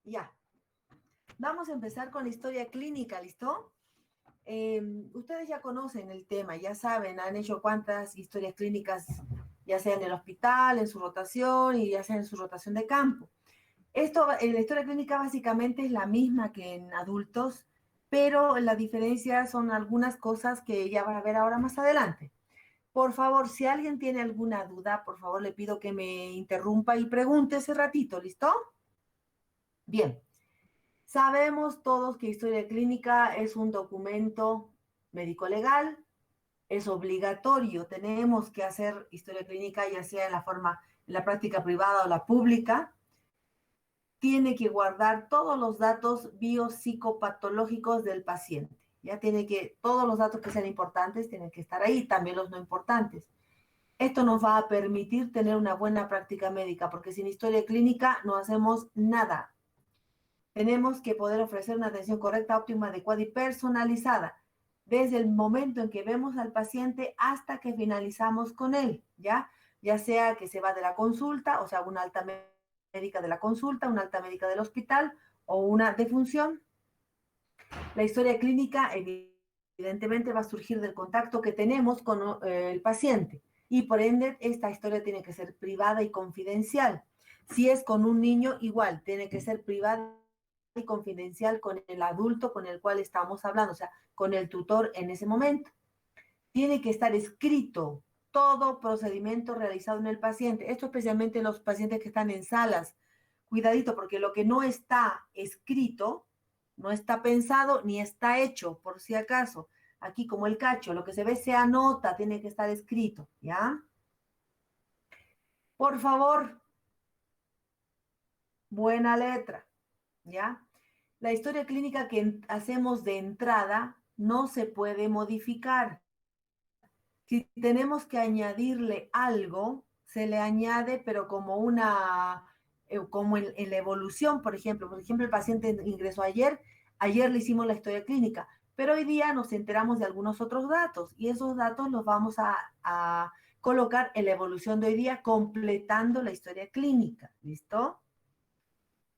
Ya, vamos a empezar con la historia clínica, ¿listo? Ustedes ya conocen el tema, ya saben, han hecho cuántas historias clínicas, ya sea en el hospital, en su rotación y ya sea en su rotación de campo. Esto, la historia clínica básicamente es la misma que en adultos, pero la diferencia son algunas cosas que ya van a ver ahora más adelante. Por favor, si alguien tiene alguna duda, por favor le pido que me interrumpa y pregunte ese ratito, ¿listo? Bien. Sabemos todos que historia clínica es un documento médico legal, es obligatorio, tenemos que hacer historia clínica ya sea en la práctica privada o la pública, tiene que guardar todos los datos biopsicopatológicos del paciente. Ya tiene que, todos los datos que sean importantes tienen que estar ahí, también los no importantes. Esto nos va a permitir tener una buena práctica médica, porque sin historia clínica no hacemos nada. Tenemos que poder ofrecer una atención correcta, óptima, adecuada y personalizada desde el momento en que vemos al paciente hasta que finalizamos con él, ¿ya? Ya sea que se va de la consulta, o sea, una alta médica de la consulta, una alta médica del hospital o una defunción. La historia clínica evidentemente va a surgir del contacto que tenemos con el paciente y por ende esta historia tiene que ser privada y confidencial. Si es con un niño, igual, tiene que ser privada y confidencial con el adulto con el cual estamos hablando, o sea, con el tutor en ese momento. Tiene que estar escrito todo procedimiento realizado en el paciente, esto especialmente en los pacientes que están en salas. Cuidadito, porque lo que no está escrito, no está pensado ni está hecho, por si acaso. Aquí como el cacho, lo que se ve se anota, tiene que estar escrito, ¿ya? Por favor, buena letra, ¿ya? La historia clínica que hacemos de entrada no se puede modificar. Si tenemos que añadirle algo, se le añade, pero como como en la evolución, por ejemplo, el paciente ingresó ayer le hicimos la historia clínica, pero hoy día nos enteramos de algunos otros datos y esos datos los vamos a colocar en la evolución de hoy día, completando la historia clínica, ¿listo?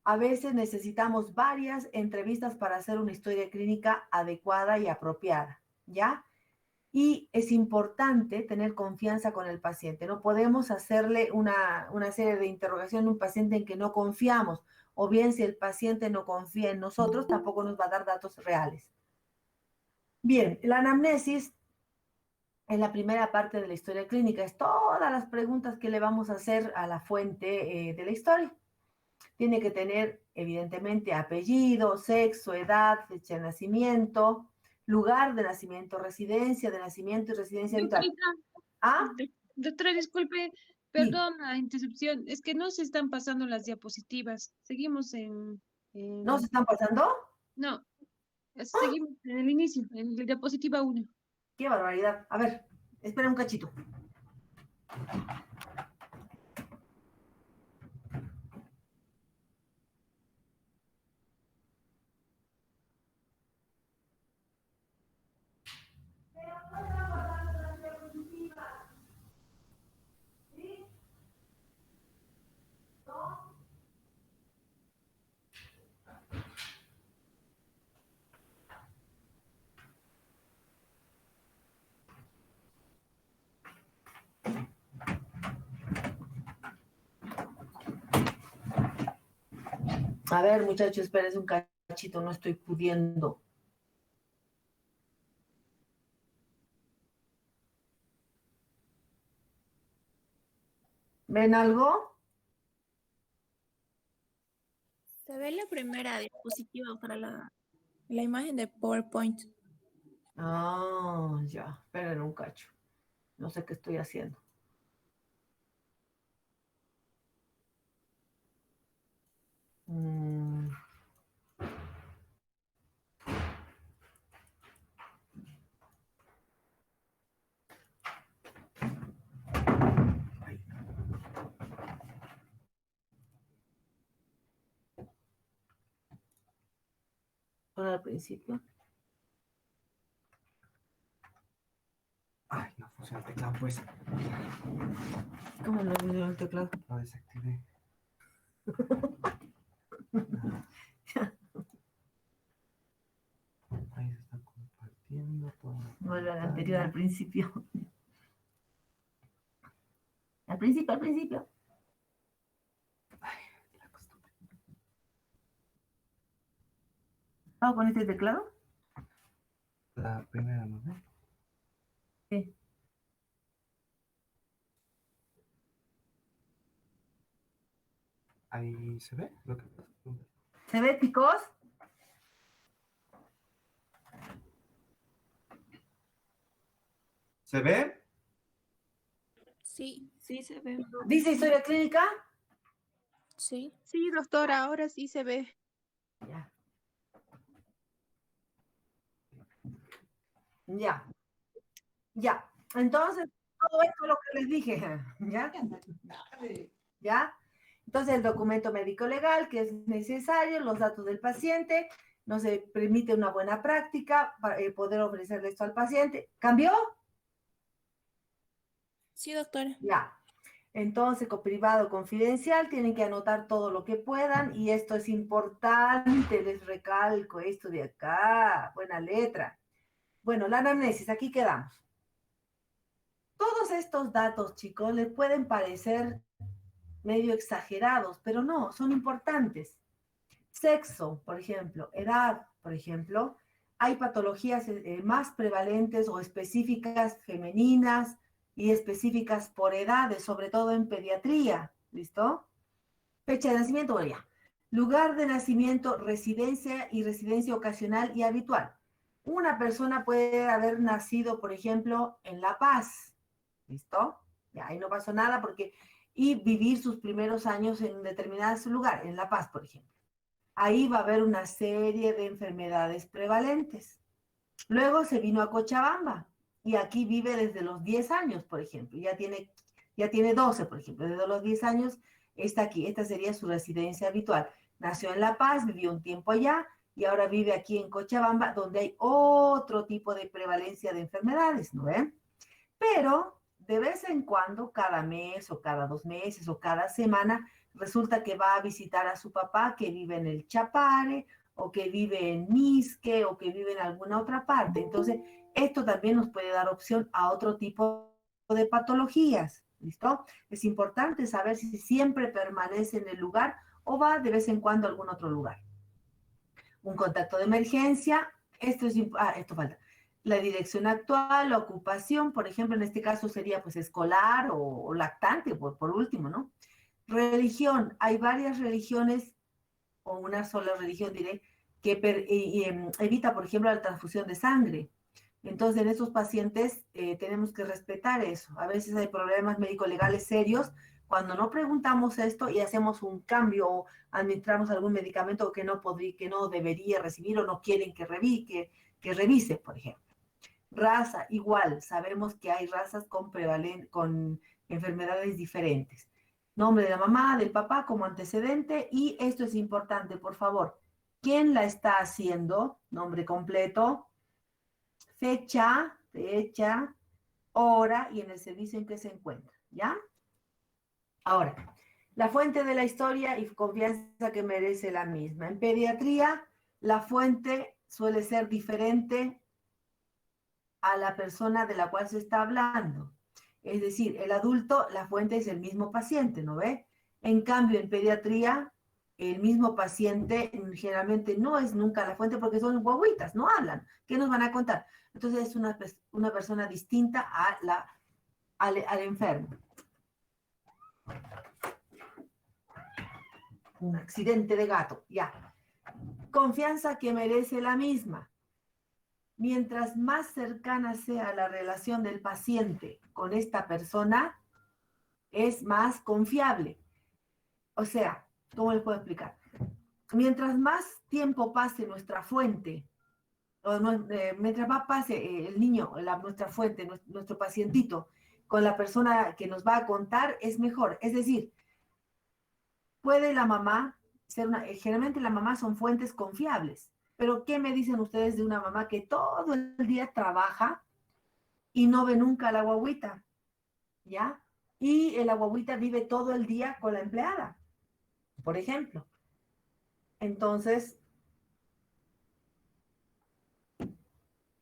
A veces necesitamos varias entrevistas para hacer una historia clínica adecuada y apropiada, ¿ya? Y es importante tener confianza con el paciente. No podemos hacerle una serie de interrogaciones a un paciente en que no confiamos, o bien si el paciente no confía en nosotros, tampoco nos va a dar datos reales. Bien, la anamnesis es la primera parte de la historia clínica, es todas las preguntas que le vamos a hacer a la fuente de la historia. Tiene que tener, evidentemente, apellido, sexo, edad, fecha de nacimiento, lugar de nacimiento, residencia de nacimiento y residencia habitual. Doctorita, ¿Ah? doctora, disculpe, Sí. perdón la interrupción, es que no se están pasando las diapositivas. Seguimos ¿No se están pasando? no, seguimos en el inicio, en la diapositiva uno. ¡Qué barbaridad! A ver, espera un cachito. A ver, muchachos, espérense un cachito, no estoy pudiendo. ¿Ven algo? Se ve la primera diapositiva para la imagen de PowerPoint. Ah, ya, esperen un cacho. No sé qué estoy haciendo. Mm. Ahora al principio. Ay, no funciona el teclado, pues. ¿Cómo no vino el teclado? Lo desactivé. vuelve al anterior, al principio. Al principio, al principio. ¿Vamos con este teclado? La primera, ¿no? Sí. Ahí se ve lo que pasa. ¿Se ve, chicos? ¿Se ve? Sí, sí se ve. ¿Dice historia clínica? Sí. Sí, doctora, ahora sí se ve. Ya. Ya. Ya. Entonces, todo esto es lo que les dije. ¿Ya? ¿Ya? Entonces, el documento médico legal que es necesario, los datos del paciente, no se permite una buena práctica para poder ofrecerle esto al paciente. ¿Cambió? Sí, doctora. Ya. Entonces, con privado confidencial, tienen que anotar todo lo que puedan y esto es importante, les recalco esto de acá, buena letra. Bueno, la anamnesis, aquí quedamos. Todos estos datos, chicos, les pueden parecer medio exagerados, pero no, son importantes. Sexo, por ejemplo, edad, por ejemplo, hay patologías más prevalentes o específicas femeninas y específicas por edades, sobre todo en pediatría, ¿listo? Fecha de nacimiento, bueno, ya. Lugar de nacimiento, residencia y residencia ocasional y habitual. Una persona puede haber nacido, por ejemplo, en La Paz, ¿listo? Ya, ahí no pasó nada porque, y vivir sus primeros años en determinado lugar, en La Paz, por ejemplo. Ahí va a haber una serie de enfermedades prevalentes. Luego se vino a Cochabamba y aquí vive desde los 10 años, por ejemplo. Ya tiene 12, por ejemplo. Desde los 10 años está aquí. Esta sería su residencia habitual. Nació en La Paz, vivió un tiempo allá y ahora vive aquí en Cochabamba, donde hay otro tipo de prevalencia de enfermedades, ¿no ven? Pero de vez en cuando, cada mes o cada 2 meses o cada semana, resulta que va a visitar a su papá que vive en el Chapare o que vive en Misque o que vive en alguna otra parte. Entonces, esto también nos puede dar opción a otro tipo de patologías. ¿Listo? Es importante saber si siempre permanece en el lugar o va de vez en cuando a algún otro lugar. Un contacto de emergencia, esto falta. La dirección actual, la ocupación, por ejemplo, en este caso sería pues escolar o lactante, por último, ¿no? Religión, hay varias religiones, o una sola religión diré, que evita, por ejemplo, la transfusión de sangre. Entonces, en estos pacientes tenemos que respetar eso. A veces hay problemas médico-legales serios cuando no preguntamos esto y hacemos un cambio o administramos algún medicamento que no debería recibir o no quieren que revise, por ejemplo. Raza, igual, sabemos que hay razas con enfermedades diferentes. Nombre de la mamá, del papá como antecedente y esto es importante, por favor. ¿Quién la está haciendo? Nombre completo, fecha, hora y en el servicio en que se encuentra, ¿ya? Ahora, la fuente de la historia y confianza que merece la misma. En pediatría, la fuente suele ser diferente a la persona de la cual se está hablando. Es decir, el adulto, la fuente es el mismo paciente, ¿no ve? En cambio, en pediatría, el mismo paciente generalmente no es nunca la fuente porque son guaguitas, no hablan. ¿Qué nos van a contar? Entonces es una persona distinta al enfermo. Un accidente de gato, ya. Confianza que merece la misma. Mientras más cercana sea la relación del paciente con esta persona, es más confiable. O sea, ¿cómo les puedo explicar? Mientras más tiempo pase nuestra fuente, mientras más pase el niño, nuestra fuente, nuestro pacientito, con la persona que nos va a contar, es mejor. Es decir, puede la mamá generalmente la mamá son fuentes confiables, pero ¿qué me dicen ustedes de una mamá que todo el día trabaja y no ve nunca a la guagüita? ¿Ya? Y la guagüita vive todo el día con la empleada, por ejemplo. Entonces,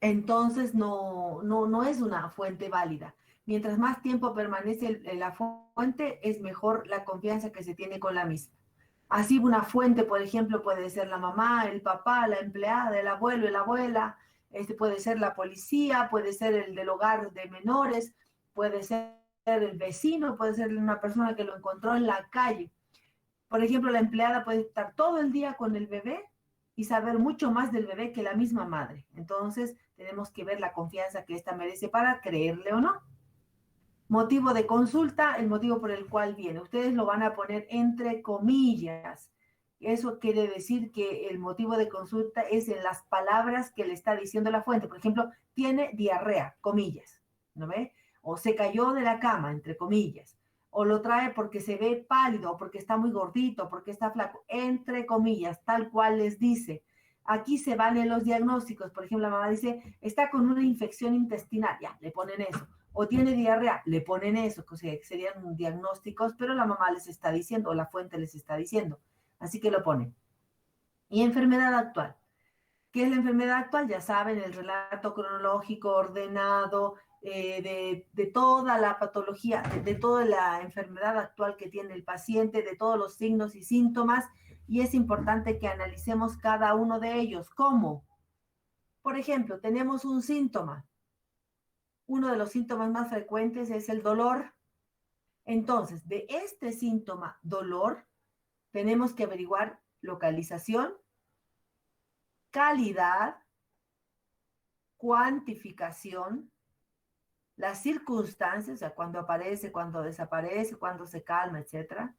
entonces no es una fuente válida. Mientras más tiempo permanece la fuente, es mejor la confianza que se tiene con la misma. Así una fuente, por ejemplo, puede ser la mamá, el papá, la empleada, el abuelo, la abuela, puede ser la policía, puede ser el del hogar de menores, puede ser el vecino, puede ser una persona que lo encontró en la calle. Por ejemplo, la empleada puede estar todo el día con el bebé y saber mucho más del bebé que la misma madre. Entonces, tenemos que ver la confianza que ésta merece para creerle o no. Motivo de consulta, el motivo por el cual viene. Ustedes lo van a poner entre comillas. Eso quiere decir que el motivo de consulta es en las palabras que le está diciendo la fuente. Por ejemplo, tiene diarrea, comillas, ¿no ve? O se cayó de la cama, entre comillas. O lo trae porque se ve pálido, o porque está muy gordito, o porque está flaco, entre comillas, tal cual les dice. Aquí se valen los diagnósticos. Por ejemplo, la mamá dice, está con una infección intestinal, ya, le ponen eso. O tiene diarrea, le ponen eso, o sea, serían diagnósticos, pero la mamá les está diciendo, o la fuente les está diciendo. Así que lo ponen. Y enfermedad actual. ¿Qué es la enfermedad actual? Ya saben, el relato cronológico ordenado de toda la patología, de toda la enfermedad actual que tiene el paciente, de todos los signos y síntomas, y es importante que analicemos cada uno de ellos. ¿Cómo? Por ejemplo, tenemos un síntoma. Uno de los síntomas más frecuentes es el dolor. Entonces, de este síntoma, dolor, tenemos que averiguar localización, calidad, cuantificación, las circunstancias, o sea, cuando aparece, cuando desaparece, cuando se calma, etcétera.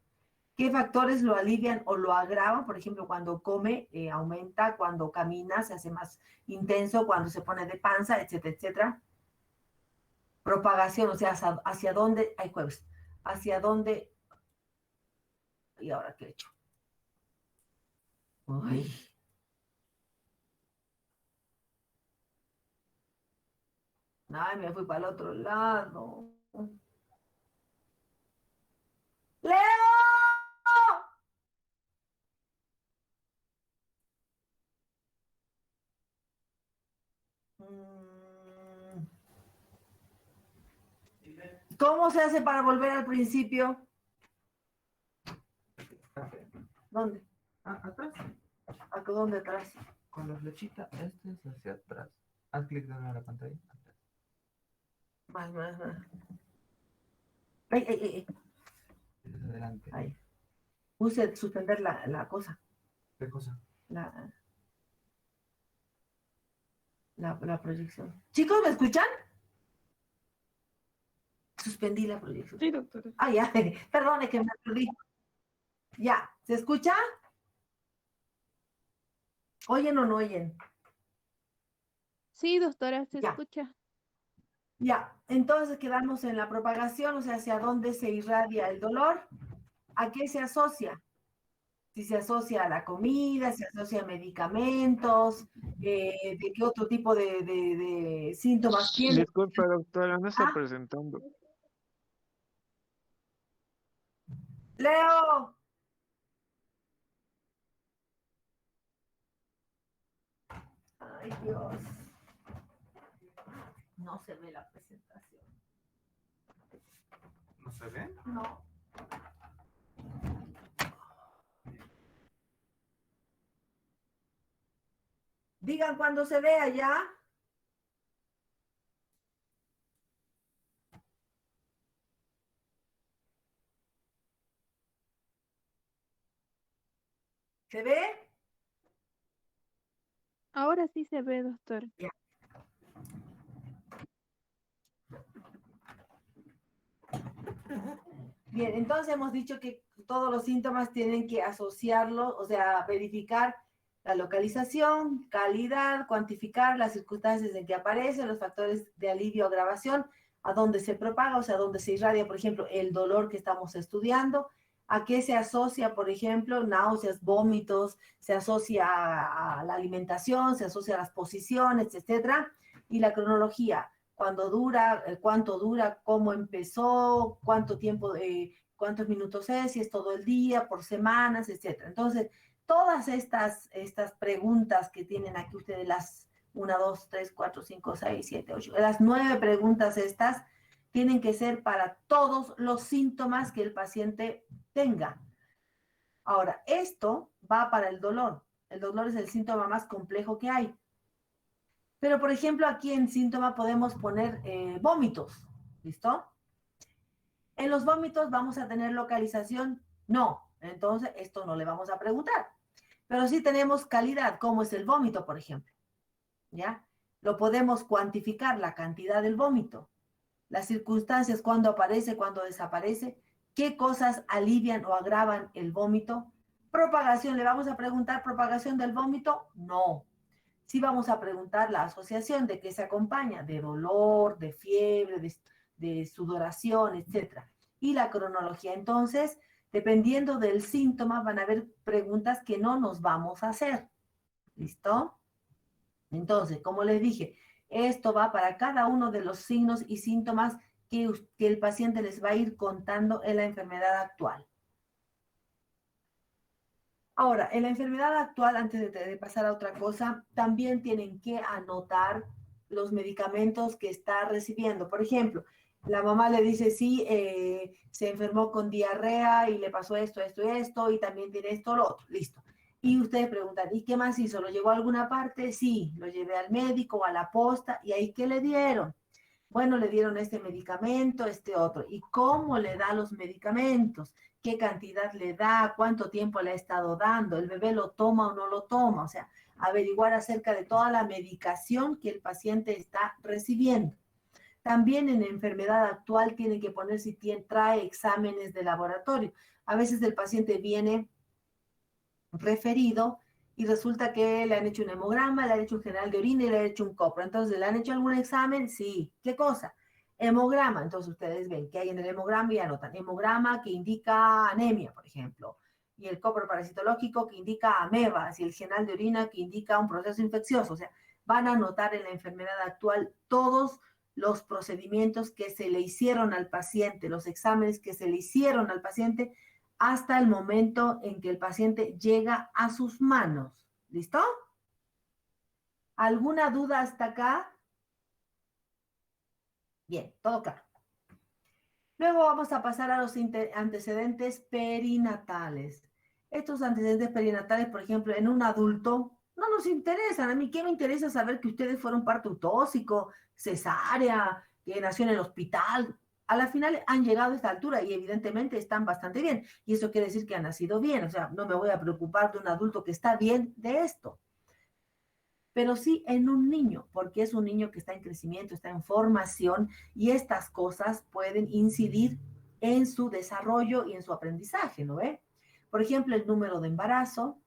¿Qué factores lo alivian o lo agravan? Por ejemplo, cuando come, aumenta, cuando camina, se hace más intenso, cuando se pone de panza, etcétera, etcétera. Propagación, o sea, hacia dónde, hay jueves, hacia dónde, y ahora qué he hecho. Ay. Ay, me fui para el otro lado. ¡Leo! ¿Cómo se hace para volver al principio? ¿Dónde? Atrás. ¿A dónde atrás? Con la flechita, este es hacia atrás. Haz clic en la pantalla. Atrás. Más. Ay. Desde adelante. Ahí. Puse suspender la cosa. ¿Qué cosa? La proyección. Chicos, ¿me escuchan? Suspendí la proyección. Sí, doctora. Ah, ya. Perdone que me perdí. Ya. ¿Se escucha? ¿Oyen o no oyen? Sí, doctora, se Ya. escucha. Ya. Entonces quedamos en la propagación, o sea, hacia dónde se irradia el dolor. ¿A qué se asocia? Si se asocia a la comida, se asocia a medicamentos, de qué otro tipo de síntomas tiene. Disculpe, doctora, no está Ah, presentando. Leo. Ay, Dios. No se ve la presentación. ¿No se ve? No. Digan cuando se vea ya. ¿Se ve? Ahora sí se ve, doctora. Ya. Bien, entonces hemos dicho que todos los síntomas tienen que asociarlos, o sea, verificar la localización, calidad, cuantificar las circunstancias en que aparecen, los factores de alivio o agravación, a dónde se propaga, o sea, a dónde se irradia, por ejemplo, el dolor que estamos estudiando, a qué se asocia, por ejemplo, náuseas, vómitos, se asocia a la alimentación, se asocia a las posiciones, etcétera, y la cronología, cuándo dura, cuánto dura, cómo empezó, cuánto tiempo, cuántos minutos es, si es todo el día, por semanas, etcétera. Entonces, todas estas preguntas que tienen aquí ustedes, 1, 2, 3, 4, 5, 6, 7, 8. Las 9 preguntas estas tienen que ser para todos los síntomas que el paciente tenga. Ahora, esto va para el dolor. El dolor es el síntoma más complejo que hay. Pero, por ejemplo, aquí en síntoma podemos poner vómitos. ¿Listo? ¿En los vómitos vamos a tener localización? No. Entonces, esto no le vamos a preguntar. Pero sí tenemos calidad, como es el vómito, por ejemplo. ¿Ya? Lo podemos cuantificar, la cantidad del vómito. Las circunstancias, cuándo aparece, cuándo desaparece. ¿Qué cosas alivian o agravan el vómito? Propagación, ¿le vamos a preguntar propagación del vómito? No. Sí vamos a preguntar la asociación de qué se acompaña, de dolor, de fiebre, de sudoración, etc. Y la cronología. Entonces, dependiendo del síntoma, van a haber preguntas que no nos vamos a hacer. ¿Listo? Entonces, como les dije, esto va para cada uno de los signos y síntomas que el paciente les va a ir contando en la enfermedad actual. Ahora, en la enfermedad actual, antes de pasar a otra cosa, también tienen que anotar los medicamentos que está recibiendo. Por ejemplo, la mamá le dice, sí, se enfermó con diarrea y le pasó esto, esto y esto, y también tiene esto, lo otro. Listo. Y ustedes preguntan, ¿y qué más hizo? ¿Lo llevó a alguna parte? Sí, lo llevé al médico, a la posta, ¿y ahí qué le dieron? Bueno, le dieron este medicamento, este otro. ¿Y cómo le da los medicamentos? ¿Qué cantidad le da? ¿Cuánto tiempo le ha estado dando? ¿El bebé lo toma o no lo toma? O sea, averiguar acerca de toda la medicación que el paciente está recibiendo. También en enfermedad actual tiene que poner si trae exámenes de laboratorio. A veces el paciente viene referido y resulta que le han hecho un hemograma, le han hecho un general de orina y le han hecho un copro. Entonces, ¿le han hecho algún examen? Sí. ¿Qué cosa? Hemograma. Entonces, ustedes ven que hay en el hemograma y anotan hemograma que indica anemia, por ejemplo, y el copro parasitológico que indica amebas y el general de orina que indica un proceso infeccioso. O sea, van a anotar en la enfermedad actual todos los procedimientos que se le hicieron al paciente, los exámenes que se le hicieron al paciente hasta el momento en que el paciente llega a sus manos. ¿Listo? ¿Alguna duda hasta acá? Bien, todo claro. Luego vamos a pasar a los antecedentes perinatales. Estos antecedentes perinatales, por ejemplo, en un adulto, no nos interesan. A mí, ¿qué me interesa saber que ustedes fueron parto utóxico, cesárea, que nació en el hospital? A la final han llegado a esta altura y evidentemente están bastante bien. Y eso quiere decir que han nacido bien. O sea, no me voy a preocupar de un adulto que está bien de esto. Pero sí en un niño, porque es un niño que está en crecimiento, está en formación y estas cosas pueden incidir en su desarrollo y en su aprendizaje, ¿no ve? Por ejemplo, el número de embarazo,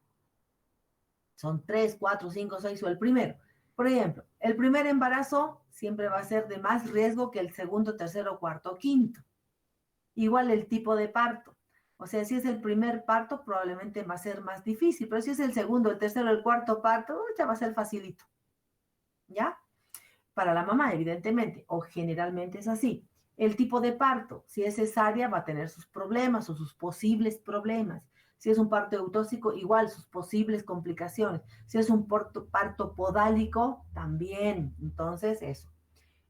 son 3, 4, 5, 6 o el primero. Por ejemplo, el primer embarazo siempre va a ser de más riesgo que el segundo, tercero, cuarto, quinto. Igual el tipo de parto. O sea, si es el primer parto, probablemente va a ser más difícil, pero si es el segundo, el tercero, el cuarto parto, ya va a ser facilito. ¿Ya? Para la mamá, evidentemente, o generalmente es así. El tipo de parto, si es cesárea, va a tener sus problemas o sus posibles problemas. Si es un parto eutóxico, igual sus posibles complicaciones. Si es un parto podálico, también. Entonces, eso.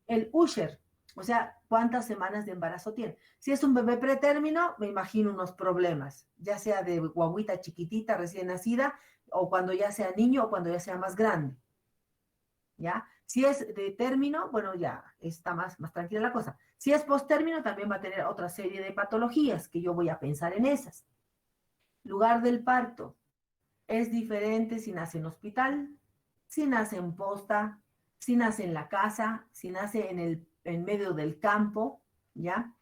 El Usher, o sea, ¿cuántas semanas de embarazo tiene? Si es un bebé pretérmino, me imagino unos problemas, ya sea de guaguita chiquitita, recién nacida, o cuando ya sea niño o cuando ya sea más grande. ¿Ya? Si es de término, bueno, ya está más tranquila la cosa. Si es posttérmino, también va a tener otra serie de patologías que yo voy a pensar en esas. Lugar del parto. Es diferente si nace en hospital, si nace en posta, si nace en la casa, si nace en medio del campo, ¿ya?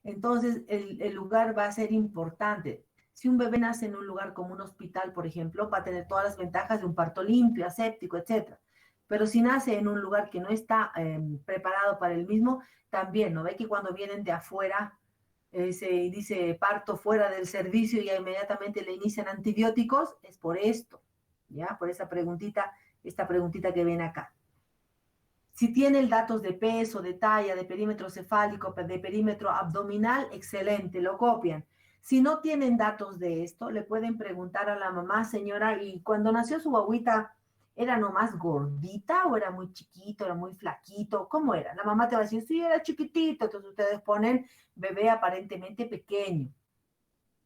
Entonces, el lugar va a ser importante. Si un bebé nace en un lugar como un hospital, por ejemplo, va a tener todas las ventajas de un parto limpio, aséptico, etc. Pero si nace en un lugar que no está preparado para el mismo, también, ¿no ve que cuando vienen de afuera se dice parto fuera del servicio y inmediatamente le inician antibióticos? Es por esto, ¿ya? Por esta preguntita que ven acá. Si tienen datos de peso, de talla, de perímetro cefálico, de perímetro abdominal, excelente, lo copian. Si no tienen datos de esto, le pueden preguntar a la mamá, señora, ¿y cuando nació su guaguita, ¿Era nomás gordita o era muy chiquito, era muy flaquito? ¿Cómo era? La mamá te va a decir, sí, era chiquitito, entonces ustedes ponen bebé aparentemente pequeño.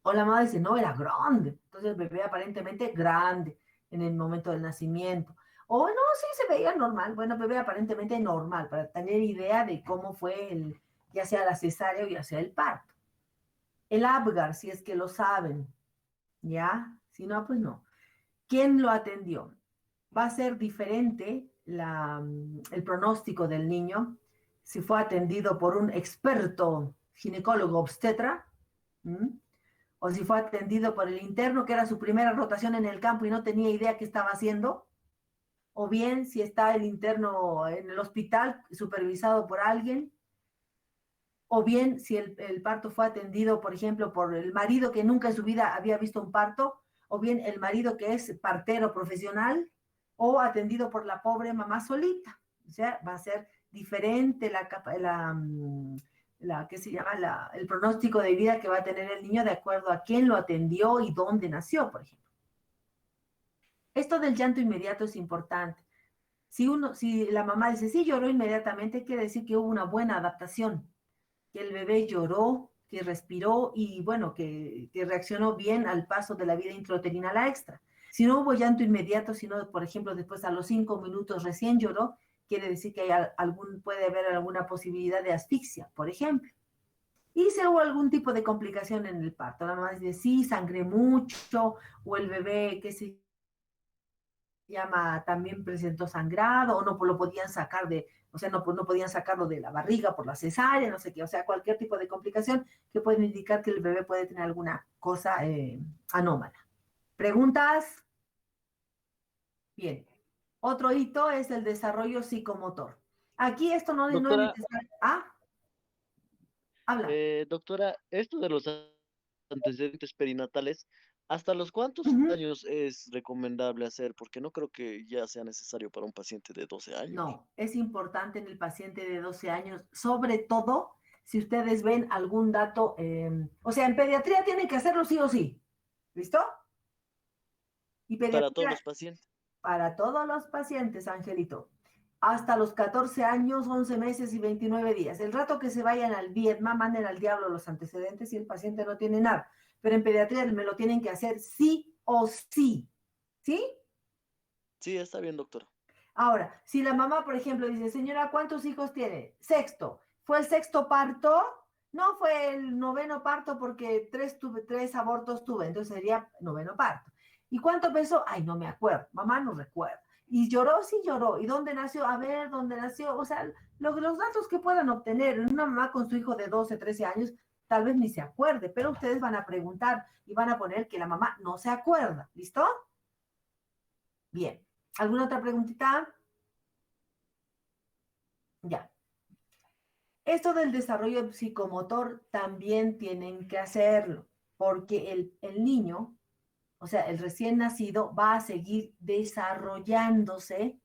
O la mamá dice, no, era grande, entonces el bebé aparentemente grande en el momento del nacimiento. O no, sí, se veía normal, bueno, bebé aparentemente normal, para tener idea de cómo fue ya sea la cesárea o ya sea el parto. El Apgar, si es que lo saben, ¿ya? Si no, pues no. ¿Quién lo atendió? Va a ser diferente el pronóstico del niño si fue atendido por un experto ginecólogo obstetra, ¿m? O si fue atendido por el interno, que era su primera rotación en el campo y no tenía idea qué estaba haciendo, o bien si está el interno en el hospital supervisado por alguien, o bien si el parto fue atendido, por ejemplo, por el marido que nunca en su vida había visto un parto, o bien el marido que es partero profesional, o atendido por la pobre mamá solita. O sea, va a ser diferente ¿qué se llama? El pronóstico de vida que va a tener el niño de acuerdo a quién lo atendió y dónde nació, por ejemplo. Esto del llanto inmediato es importante. Si la mamá dice, sí, lloró inmediatamente, quiere decir que hubo una buena adaptación, que el bebé lloró, que respiró y bueno, que reaccionó bien al paso de la vida intrauterina a la extra. Si no hubo llanto inmediato, sino, por ejemplo, después a los 5 minutos recién lloró, quiere decir que puede haber alguna posibilidad de asfixia, por ejemplo. Y si hubo algún tipo de complicación en el parto, la mamá dice, sí, sangré mucho, o el bebé, qué se llama, también presentó sangrado, o no lo podían sacar o sea, no podían sacarlo de la barriga por la cesárea, no sé qué, o sea, cualquier tipo de complicación que puede indicar que el bebé puede tener alguna cosa anómala. ¿Preguntas? Bien. Otro hito es el desarrollo psicomotor. Aquí esto no es Doctora, necesario. Ah, habla. doctora, esto de los antecedentes perinatales, ¿hasta los cuántos Ujú. años es recomendable hacer? Porque no creo que ya sea necesario para un paciente de 12 años. No, es importante en el paciente de 12 años, sobre todo si ustedes ven algún dato, o sea, en pediatría tienen que hacerlo sí o sí. ¿Listo? Y Para todos pediatría los pacientes. para todos los pacientes, Angelito, hasta los 14 años, 11 meses y 29 días. El rato que se vayan al Vietnam, manden al diablo los antecedentes y el paciente no tiene nada. Pero en pediatría me lo tienen que hacer sí o sí. ¿Sí? Sí, está bien, doctora. Ahora, si la mamá, por ejemplo, dice, señora, ¿cuántos hijos tiene? Sexto. ¿Fue el sexto parto? No, fue el noveno parto porque tres abortos tuve, entonces sería noveno parto. ¿Y cuánto pesó? Ay, no me acuerdo, mamá no recuerda. ¿Y lloró? Sí lloró. ¿Y dónde nació? A ver, ¿dónde nació? O sea, los datos que puedan obtener en una mamá con su hijo de 12, 13 años, tal vez ni se acuerde, pero ustedes van a preguntar y van a poner que la mamá no se acuerda. ¿Listo? Bien. ¿Alguna otra preguntita? Ya. Esto del desarrollo psicomotor también tienen que hacerlo, porque el niño, o sea, el recién nacido, va a seguir desarrollándose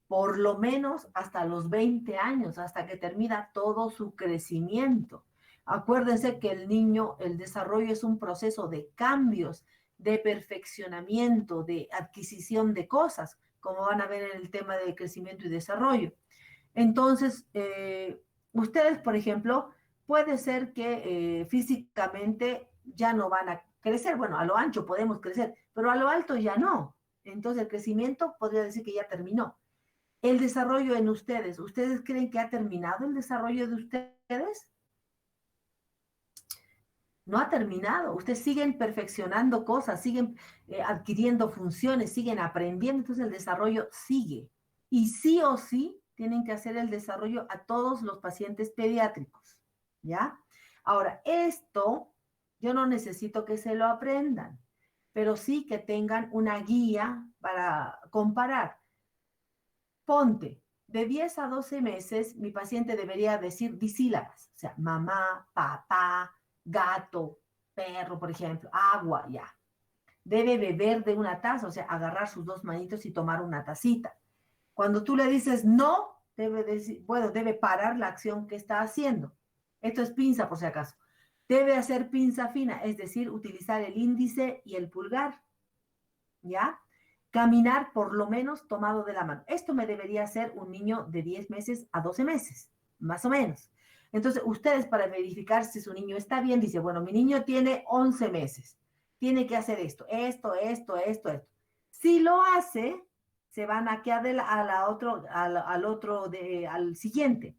por lo menos hasta los 20 años, hasta que termina todo su crecimiento. Acuérdense que el niño, el desarrollo es un proceso de cambios, de perfeccionamiento, de adquisición de cosas, como van a ver en el tema de crecimiento y desarrollo. Entonces, ustedes, por ejemplo, puede ser que físicamente ya no van a crecer. Bueno, a lo ancho podemos crecer, pero a lo alto ya no. Entonces, el crecimiento podría decir que ya terminó. El desarrollo en ustedes, ¿ustedes creen que ha terminado el desarrollo de ustedes? No ha terminado. Ustedes siguen perfeccionando cosas, siguen adquiriendo funciones, siguen aprendiendo, entonces el desarrollo sigue. Y sí o sí tienen que hacer el desarrollo a todos los pacientes pediátricos, ¿ya? Ahora, esto yo no necesito que se lo aprendan, pero sí que tengan una guía para comparar. Ponte, de 10 a 12 meses, mi paciente debería decir disílabas, o sea, mamá, papá, gato, perro, por ejemplo, agua, ya. Debe beber de una taza, o sea, agarrar sus dos manitos y tomar una tacita. Cuando tú le dices no, debe parar la acción que está haciendo. Esto es pinza, por si acaso. Debe hacer pinza fina, es decir, utilizar el índice y el pulgar, ¿ya? caminar por lo menos tomado de la mano. Esto me debería hacer un niño de 10 meses a 12 meses, más o menos. Entonces, ustedes para verificar si su niño está bien, dice, bueno, mi niño tiene 11 meses, tiene que hacer esto. Si lo hace, se van aquí al siguiente.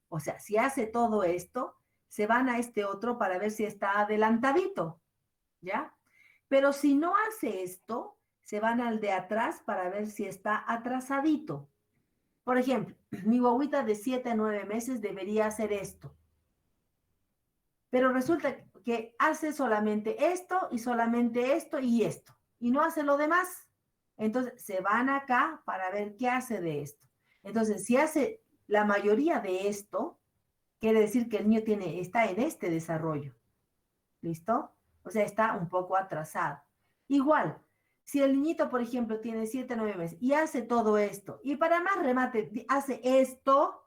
O sea, si hace todo esto, se van a este otro para ver si está adelantadito, ¿ya? Pero si no hace esto, se van al de atrás para ver si está atrasadito. Por ejemplo, mi guaguita de 7 a 9 meses debería hacer esto. Pero resulta que hace solamente esto y esto. Y no hace lo demás. Entonces, se van acá para ver qué hace de esto. Entonces, si hace la mayoría de esto, quiere decir que el niño está en este desarrollo. ¿Listo? O sea, está un poco atrasado. Igual, si el niñito, por ejemplo, tiene 7, 9 meses y hace todo esto, y para más remate hace esto,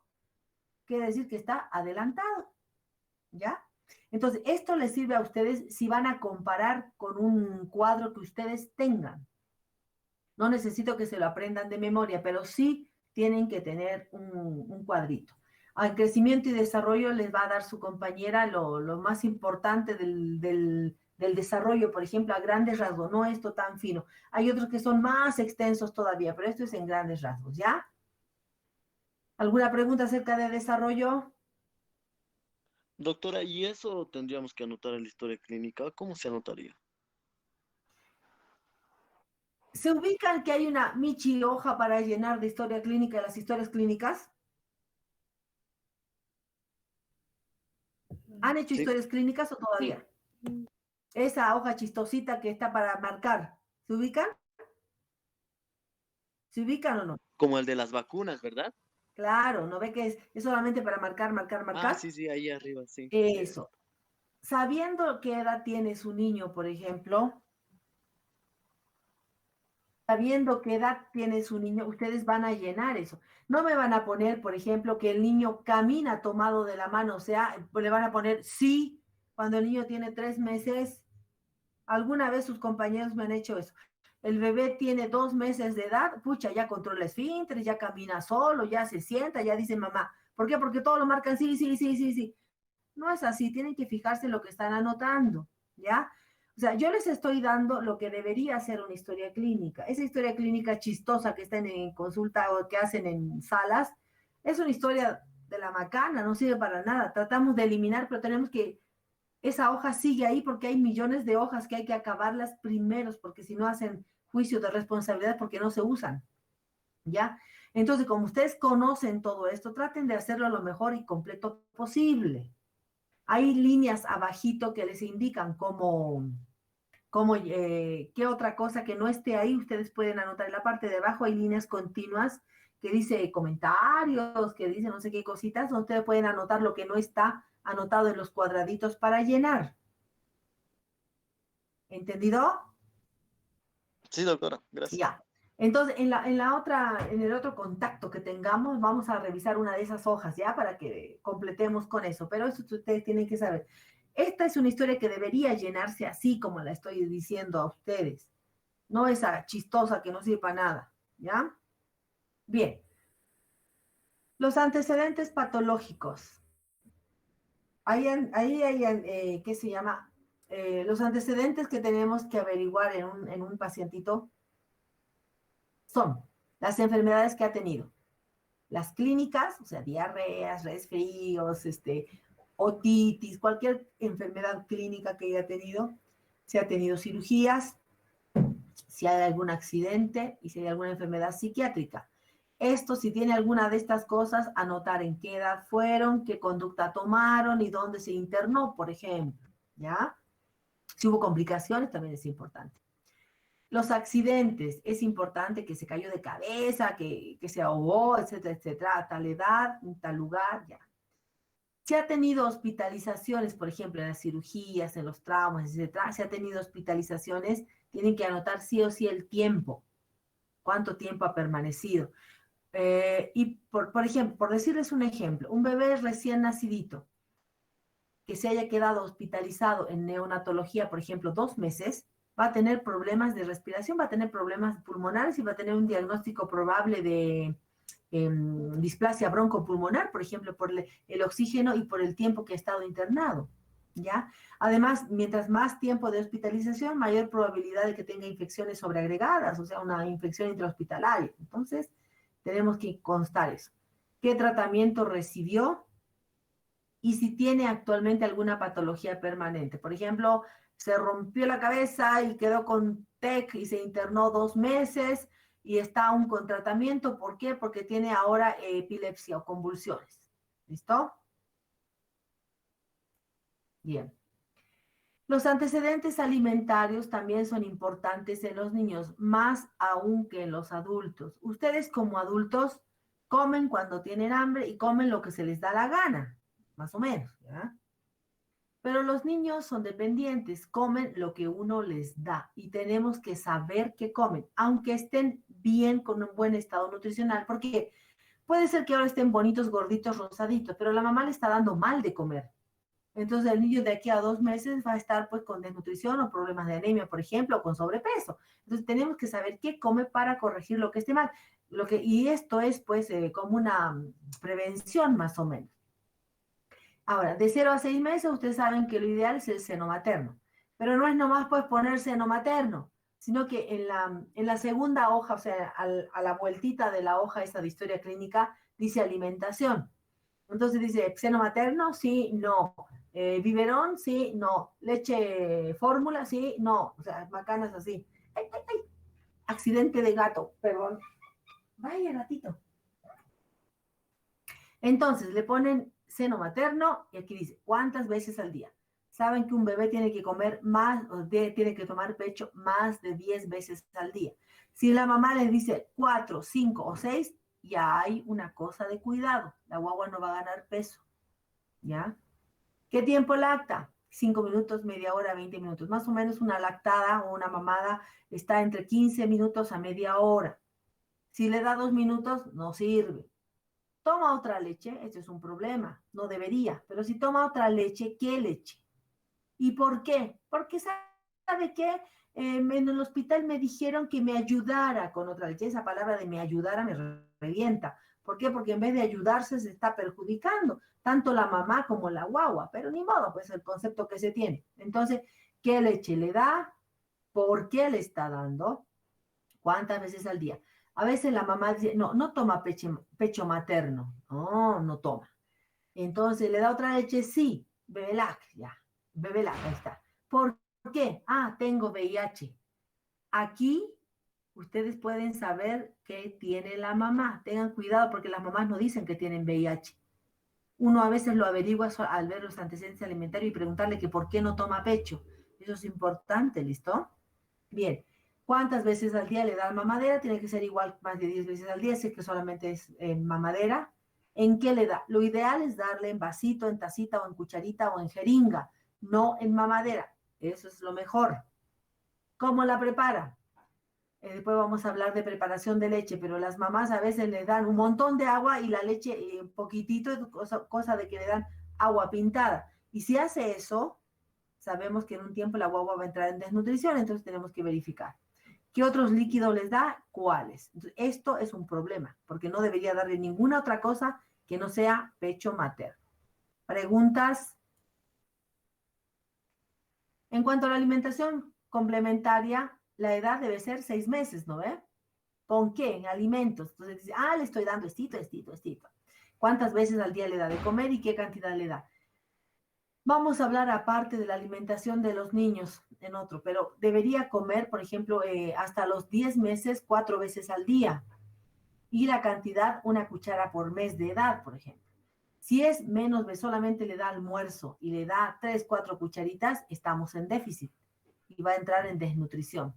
quiere decir que está adelantado. ¿Ya? Entonces, esto les sirve a ustedes si van a comparar con un cuadro que ustedes tengan. No necesito que se lo aprendan de memoria, pero sí tienen que tener un cuadrito. Al crecimiento y desarrollo les va a dar su compañera lo más importante del desarrollo, por ejemplo, a grandes rasgos, no esto tan fino. Hay otros que son más extensos todavía, pero esto es en grandes rasgos, ¿ya? ¿Alguna pregunta acerca de desarrollo? Doctora, ¿y eso tendríamos que anotar en la historia clínica? ¿Cómo se anotaría? ¿Se ubican que hay una michi hoja para llenar de historia clínica, las historias clínicas? ¿Han hecho Sí, historias clínicas o todavía? Esa hoja chistosita que está para marcar, ¿se ubican? ¿Se ubican o no? como el de las vacunas, ¿verdad? Claro, ¿no ve que es solamente para marcar? Ah, sí, sí, ahí arriba, sí. Eso. Sabiendo qué edad tiene su niño, por ejemplo, sabiendo qué edad tiene su niño, ustedes van a llenar eso. No me van a poner, por ejemplo, que el niño camina tomado de la mano, o sea, le van a poner sí cuando el niño tiene 3 meses. Alguna vez sus compañeros me han hecho eso. El bebé tiene 2 meses de edad, pucha, ya controla esfínteres, ya camina solo, ya se sienta, ya dice mamá. ¿Por qué? Porque todos lo marcan sí, sí, sí, sí, sí. No es así, tienen que fijarse en lo que están anotando, ¿ya? O sea, yo les estoy dando lo que debería ser una historia clínica. Esa historia clínica chistosa que está en consulta o que hacen en salas, es una historia de la macana, no sirve para nada. Tratamos de eliminar, pero tenemos que, esa hoja sigue ahí porque hay millones de hojas que hay que acabarlas primeros, porque si no hacen juicio de responsabilidad porque no se usan, ¿ya? Entonces, como ustedes conocen todo esto, traten de hacerlo lo mejor y completo posible. Hay líneas abajito que les indican qué otra cosa que no esté ahí, ustedes pueden anotar. En la parte de abajo hay líneas continuas que dice comentarios, que dice no sé qué cositas, donde ustedes pueden anotar lo que no está anotado en los cuadraditos para llenar. ¿Entendido? Sí, doctora, gracias. Ya. Entonces, en el otro contacto que tengamos, vamos a revisar una de esas hojas, ¿ya? Para que completemos con eso. Pero eso ustedes tienen que saber. Esta es una historia que debería llenarse así como la estoy diciendo a ustedes. No esa chistosa que no sirve para nada, ¿ya? Bien. Los antecedentes patológicos. Ahí hay, ¿qué se llama? Los antecedentes que tenemos que averiguar en un pacientito son las enfermedades que ha tenido, las clínicas, o sea, diarreas, resfríos, otitis, cualquier enfermedad clínica que haya tenido, si ha tenido cirugías, si hay algún accidente y si hay alguna enfermedad psiquiátrica. Esto, si tiene alguna de estas cosas, anotar en qué edad fueron, qué conducta tomaron y dónde se internó, por ejemplo, ¿ya? Si hubo complicaciones, también es importante. Los accidentes, es importante que se cayó de cabeza, que se ahogó, etcétera, etcétera, a tal edad, en tal lugar, ya. Si ha tenido hospitalizaciones, por ejemplo, en las cirugías, en los traumas, etcétera, si ha tenido hospitalizaciones, tienen que anotar sí o sí el tiempo, cuánto tiempo ha permanecido. Y, por ejemplo, por decirles un ejemplo, un bebé recién nacidito que se haya quedado hospitalizado en neonatología, por ejemplo, 2 meses, va a tener problemas de respiración, va a tener problemas pulmonares y va a tener un diagnóstico probable de displasia broncopulmonar, por ejemplo, por el oxígeno y por el tiempo que ha estado internado, ¿ya? Además, mientras más tiempo de hospitalización, mayor probabilidad de que tenga infecciones sobreagregadas, o sea, una infección intrahospitalaria. Entonces, tenemos que constar eso. ¿Qué tratamiento recibió? Y si tiene actualmente alguna patología permanente. Por ejemplo, se rompió la cabeza y quedó con TEC y se internó 2 meses y está aún con tratamiento. ¿Por qué? Porque tiene ahora epilepsia o convulsiones. ¿Listo? Bien. Los antecedentes alimentarios también son importantes en los niños, más aún que en los adultos. Ustedes como adultos comen cuando tienen hambre y comen lo que se les da la gana, más o menos, ¿ya? Pero los niños son dependientes, comen lo que uno les da y tenemos que saber qué comen, aunque estén bien con un buen estado nutricional, porque puede ser que ahora estén bonitos, gorditos, rosaditos, pero la mamá le está dando mal de comer. Entonces el niño de aquí a 2 meses va a estar pues con desnutrición o problemas de anemia, por ejemplo, o con sobrepeso. Entonces tenemos que saber qué come para corregir lo que esté mal. Y esto es pues como una prevención más o menos. Ahora, de 0 a 6 meses, ustedes saben que lo ideal es el seno materno. Pero no es nomás pues poner seno materno, sino que en la segunda hoja, o sea, a la vueltita de la hoja esa de historia clínica, dice alimentación. Entonces dice, seno materno, sí, no. Biberón, sí, no. Leche fórmula, sí, no. O sea, macanas así. ¡Ay, ay, ay! Accidente de gato, perdón. Vaya gatito. Entonces le ponen seno materno y aquí dice, ¿cuántas veces al día? Saben que un bebé tiene que comer más, tiene que tomar pecho más de 10 veces al día. Si la mamá les dice 4, 5 o 6, ya hay una cosa de cuidado. La guagua no va a ganar peso, ¿ya? ¿Qué tiempo lacta? 5 minutos, media hora, 20 minutos. Más o menos una lactada o una mamada está entre 15 minutos a media hora. Si le da 2 minutos, no sirve. Toma otra leche, ese es un problema, no debería, pero si toma otra leche, ¿qué leche? ¿Y por qué? Porque sabe que en el hospital me dijeron que me ayudara con otra leche. Esa palabra de me ayudara me revienta. ¿Por qué? Porque en vez de ayudarse se está perjudicando, tanto la mamá como la guagua, pero ni modo, pues el concepto que se tiene. Entonces, ¿qué leche le da? ¿Por qué le está dando? ¿Cuántas veces al día? A veces la mamá dice, no, no toma pecho materno. No, no toma. Entonces, ¿le da otra leche? Sí, Bebelac, ya. Bebelac, ahí está. ¿Por qué? Ah, tengo VIH. Aquí ustedes pueden saber qué tiene la mamá. Tengan cuidado porque las mamás no dicen que tienen VIH. Uno a veces lo averigua al ver los antecedentes alimentarios y preguntarle que por qué no toma pecho. Eso es importante, ¿listo? Bien. ¿Cuántas veces al día le dan mamadera? Tiene que ser igual más de 10 veces al día, si es que solamente es mamadera. ¿En qué le da? Lo ideal es darle en vasito, en tacita o en cucharita o en jeringa, no en mamadera. Eso es lo mejor. ¿Cómo la prepara? Después vamos a hablar de preparación de leche, pero las mamás a veces le dan un montón de agua y la leche poquitito, cosa de que le dan agua pintada. Y si hace eso, sabemos que en un tiempo la guagua va a entrar en desnutrición, entonces tenemos que verificar. ¿Qué otros líquidos les da? ¿Cuáles? Entonces, esto es un problema, porque no debería darle ninguna otra cosa que no sea pecho materno. ¿Preguntas? En cuanto a la alimentación complementaria, la edad debe ser 6 meses, ¿no ve? ¿Con qué? En alimentos. Entonces dice, le estoy dando estito. ¿Cuántas veces al día le da de comer y qué cantidad le da? Vamos a hablar aparte de la alimentación de los niños en otro, pero debería comer, por ejemplo, hasta los 10 meses, 4 veces al día. Y la cantidad, 1 cuchara por mes de edad, por ejemplo. Si es menos, solamente le da almuerzo y le da 3, 4 cucharitas, estamos en déficit y va a entrar en desnutrición.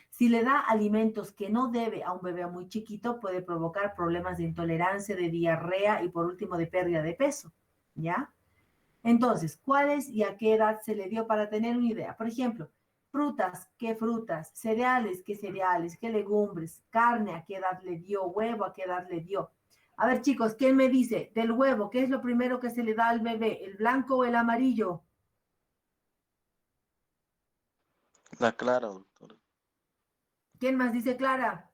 Si le da alimentos que no debe a un bebé muy chiquito, puede provocar problemas de intolerancia, de diarrea y por último de pérdida de peso, ¿ya? Entonces, ¿cuáles y a qué edad se le dio para tener una idea? Por ejemplo, frutas, ¿qué frutas? Cereales, ¿qué cereales? ¿Qué legumbres? Carne, ¿a qué edad le dio? Huevo, ¿a qué edad le dio? A ver, chicos, ¿quién me dice? Del huevo, ¿qué es lo primero que se le da al bebé? ¿El blanco o el amarillo? La clara, doctora. ¿Quién más dice clara?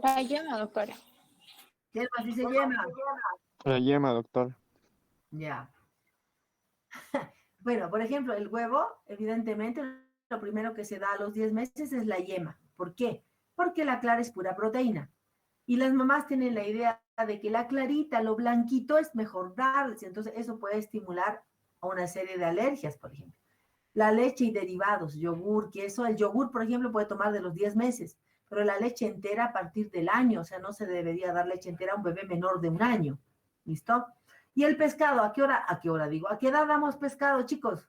La yema, doctora. ¿Quién más dice yema? La yema, doctor. Ya. Bueno, por ejemplo, el huevo, evidentemente, lo primero que se da a los 10 meses es la yema. ¿Por qué? Porque la clara es pura proteína. Y las mamás tienen la idea de que la clarita, lo blanquito, es mejor darles. Entonces, eso puede estimular a una serie de alergias, por ejemplo. La leche y derivados, yogur, queso. El yogur, por ejemplo, puede tomar de los 10 meses, pero la leche entera a partir del año. O sea, no se debería dar leche entera a un bebé menor de 1 año. ¿Listo? Y el pescado, ¿a qué hora? ¿A qué hora digo? ¿A qué edad damos pescado, chicos?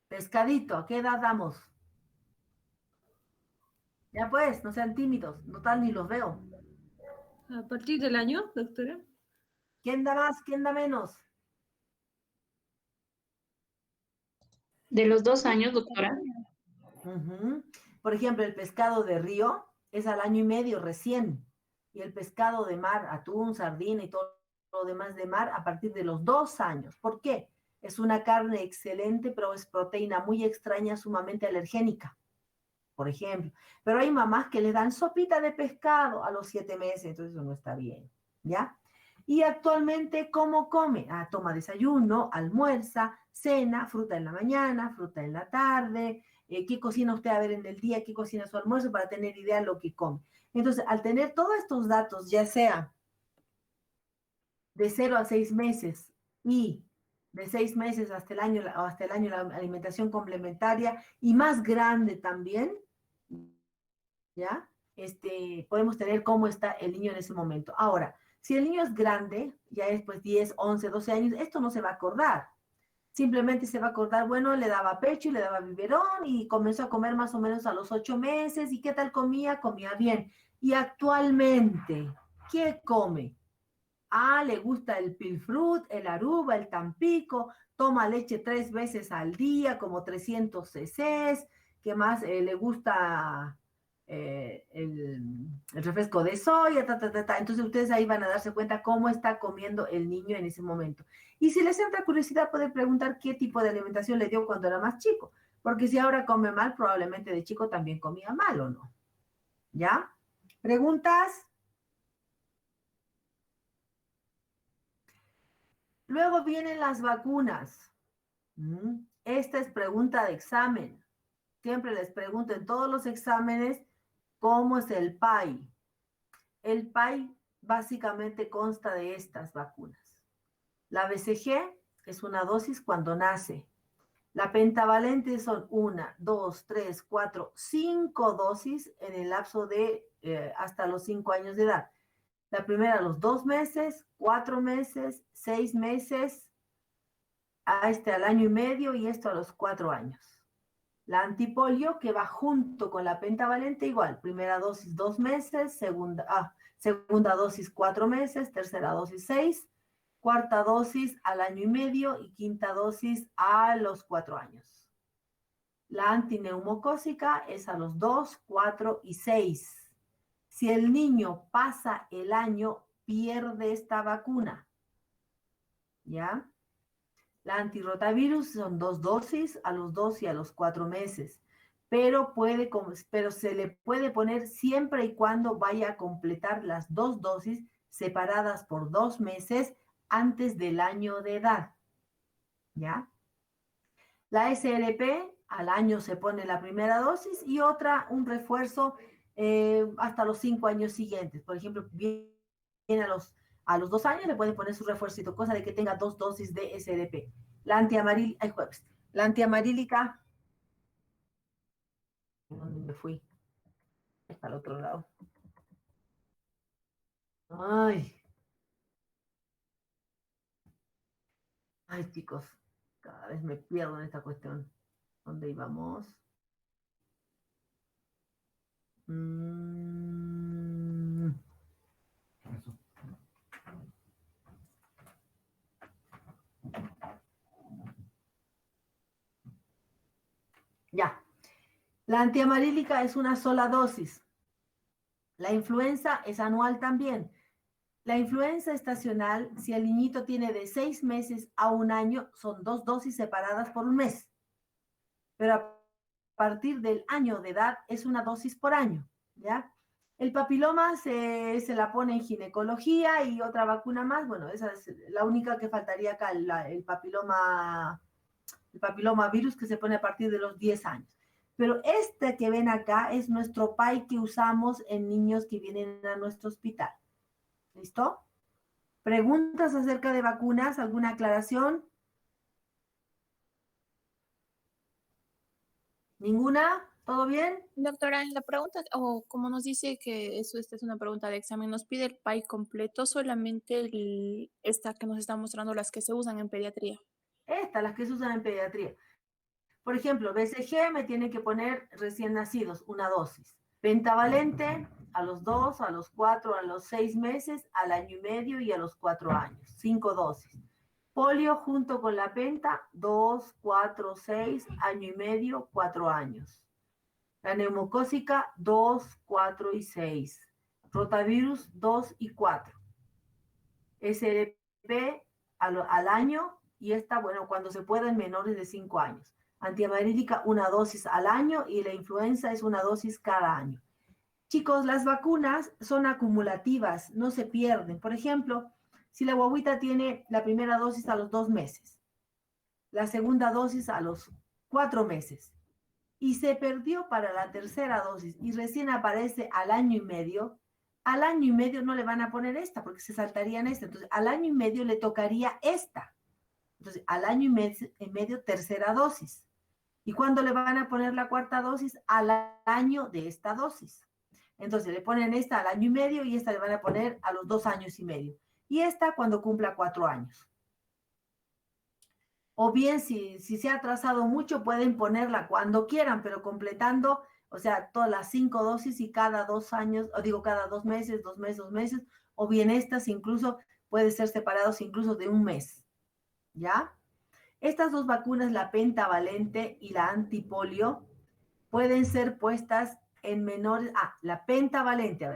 Pescadito, ¿a qué edad damos? Ya pues, no sean tímidos, no tal ni los veo. ¿A partir del año, doctora? ¿Quién da más? ¿Quién da menos? De los 2 años, doctora. Uh-huh. Por ejemplo, el pescado de río es al 1 año y medio recién. Y el pescado de mar, atún, sardina y todo lo demás de mar a partir de los 2 años. ¿Por qué? Es una carne excelente, pero es proteína muy extraña, sumamente alergénica, por ejemplo. Pero hay mamás que le dan sopita de pescado a los 7 meses, entonces eso no está bien, ¿ya? Y actualmente, ¿cómo come? Ah, toma desayuno, almuerza, cena, fruta en la mañana, fruta en la tarde. ¿Qué cocina usted a ver en el día? ¿Qué cocina su almuerzo? Para tener idea de lo que come. Entonces, al tener todos estos datos, ya sea de 0 a 6 meses y de 6 meses hasta el año la alimentación complementaria y más grande también, ¿ya? Podemos tener cómo está el niño en ese momento. Ahora, si el niño es grande, ya es pues 10, 11, 12 años, esto no se va a acordar. Simplemente se va a acordar, bueno, le daba pecho y le daba biberón y comenzó a comer más o menos a los 8 meses. ¿Y qué tal comía? Comía bien. Y actualmente, ¿qué come? Ah, le gusta el pilfrut, el aruba, el tampico, toma leche 3 veces al día, como 300 cc. ¿Qué más? Le gusta el refresco de soya, Entonces ustedes ahí van a darse cuenta cómo está comiendo el niño en ese momento. Y si les entra curiosidad, pueden preguntar qué tipo de alimentación le dio cuando era más chico. Porque si ahora come mal, probablemente de chico también comía mal, ¿o no? ¿Ya? ¿Preguntas? Luego vienen las vacunas. Esta es pregunta de examen. Siempre les pregunto en todos los exámenes cómo es el PAI. El PAI básicamente consta de estas vacunas. La BCG es una dosis cuando nace. La pentavalente son 1, 2, 3, 4, 5 dosis en el lapso de hasta los 5 años de edad. La primera a los 2 meses, 4 meses, 6 meses, al 1 año y medio y esto a los 4 años. La antipolio que va junto con la pentavalente igual, primera dosis 2 meses, segunda dosis 4 meses, tercera dosis 6, cuarta dosis al 1 año y medio y quinta dosis a los 4 años. La antineumocócica es a los 2, 4 y 6. Si el niño pasa el año, pierde esta vacuna. ¿Ya? La antirrotavirus son 2 dosis a los 2 y a los 4 meses, pero se le puede poner siempre y cuando vaya a completar las 2 dosis separadas por 2 meses antes del año de edad. ¿Ya? La SRP, al año se pone la primera dosis y un refuerzo hasta los 5 años siguientes. Por ejemplo, viene a los 2 años le pueden poner su refuercito, cosa de que tenga 2 dosis de SRP. La antiamarílica, ¿dónde me fui? Está al otro lado. Ay, chicos, cada vez me pierdo en esta cuestión. ¿Dónde íbamos? Ya. La antiamarílica es una sola dosis. La influenza es anual también, La influenza estacional, si el niñito tiene de 6 meses a 1 año, son 2 dosis separadas por un mes. Pero a partir del año de edad es una dosis por año, ¿ya? El papiloma se la pone en ginecología y otra vacuna más. Bueno, esa es la única que faltaría acá, el papiloma virus que se pone a partir de los 10 años. Pero este que ven acá es nuestro PAI que usamos en niños que vienen a nuestro hospital. ¿Listo? ¿Preguntas acerca de vacunas? ¿Alguna aclaración? ¿Ninguna? ¿Todo bien? Doctora, en la pregunta, o como nos dice que esta es una pregunta de examen, ¿nos pide el PAI completo solamente esta que nos está mostrando las que se usan en pediatría? Estas, las que se usan en pediatría. Por ejemplo, BCG me tiene que poner recién nacidos, una dosis. Pentavalente a los 2, a los 4, a los 6 meses, al año y medio y a los 4 años. 5 dosis. Polio junto con la penta, 2, 4, 6, año y medio, 4 años. La neumocócica, 2, 4 y 6. Rotavirus, 2 y 4. SRP al año y esta, bueno, cuando se pueda en menores de 5 años. Antiamarílica, una dosis al año y la influenza es una dosis cada año. Chicos, las vacunas son acumulativas, no se pierden. Por ejemplo, si la guaguita tiene la primera dosis a los 2 meses, la segunda dosis a los 4 meses, y se perdió para la tercera dosis y recién aparece al año y medio no le van a poner esta porque se saltarían esta. Entonces, al año y medio le tocaría esta. Entonces, al año y medio tercera dosis. ¿Y cuándo le van a poner la cuarta dosis? Al año de esta dosis. Entonces, le ponen esta al año y medio y esta le van a poner a los 2 años y medio. Y esta cuando cumpla 4 años. O bien, si se ha atrasado mucho, pueden ponerla cuando quieran, pero completando, o sea, todas las 5 dosis y cada 2 años, o digo, cada 2 meses, 2 meses, 2 meses, o bien estas incluso pueden ser separados incluso de un mes, ¿ya? Estas 2 vacunas, la pentavalente y la antipolio, pueden ser puestas en menores, la pentavalente,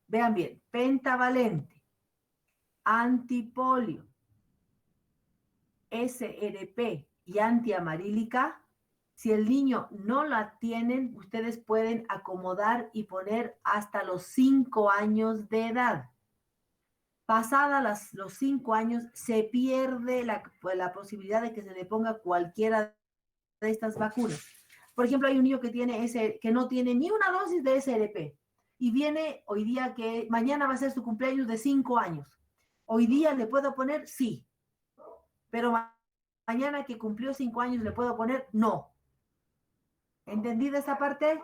vean bien, pentavalente, antipolio, SRP y antiamarílica, si el niño no la tienen, ustedes pueden acomodar y poner hasta los 5 años de edad. Pasada los 5 años, se pierde la posibilidad de que se le ponga cualquiera de estas vacunas. Por ejemplo, hay un niño que no tiene ni una dosis de SRP y viene hoy día que mañana va a ser su cumpleaños de 5 años. Hoy día le puedo poner sí, pero mañana que cumplió 5 años le puedo poner no. ¿Entendida esa parte?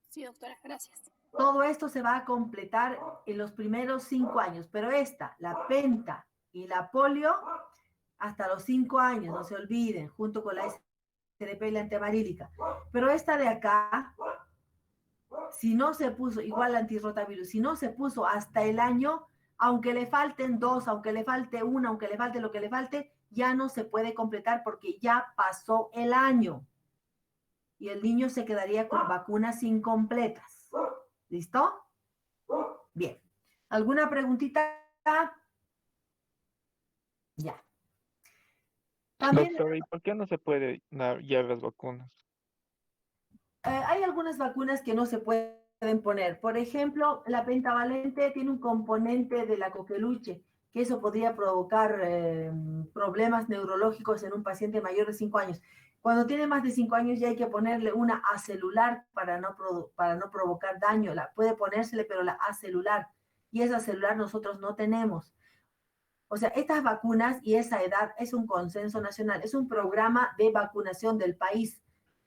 Sí, doctora, gracias. Todo esto se va a completar en los primeros 5 años, pero la penta y la polio, hasta los 5 años, no se olviden, junto con la SRP y la antiamarílica. Pero esta de acá, si no se puso, igual la antirrotavirus, si no se puso hasta el año, aunque le falten 2, aunque le falte 1, aunque le falte lo que le falte, ya no se puede completar porque ya pasó el año. Y el niño se quedaría con vacunas incompletas. ¿Listo? Bien. ¿Alguna preguntita? Ya. También, Doctora, ¿y por qué no se puede dar ya las vacunas? hay algunas vacunas que no se pueden poner. Por ejemplo, la pentavalente tiene un componente de la coqueluche, que eso podría provocar problemas neurológicos en un paciente mayor de 5 años. Cuando tiene más de 5 años ya hay que ponerle una acelular para no provocar daño. Puede ponérsele, pero la acelular. Y esa celular nosotros no tenemos. O sea, estas vacunas y esa edad es un consenso nacional. Es un programa de vacunación del país.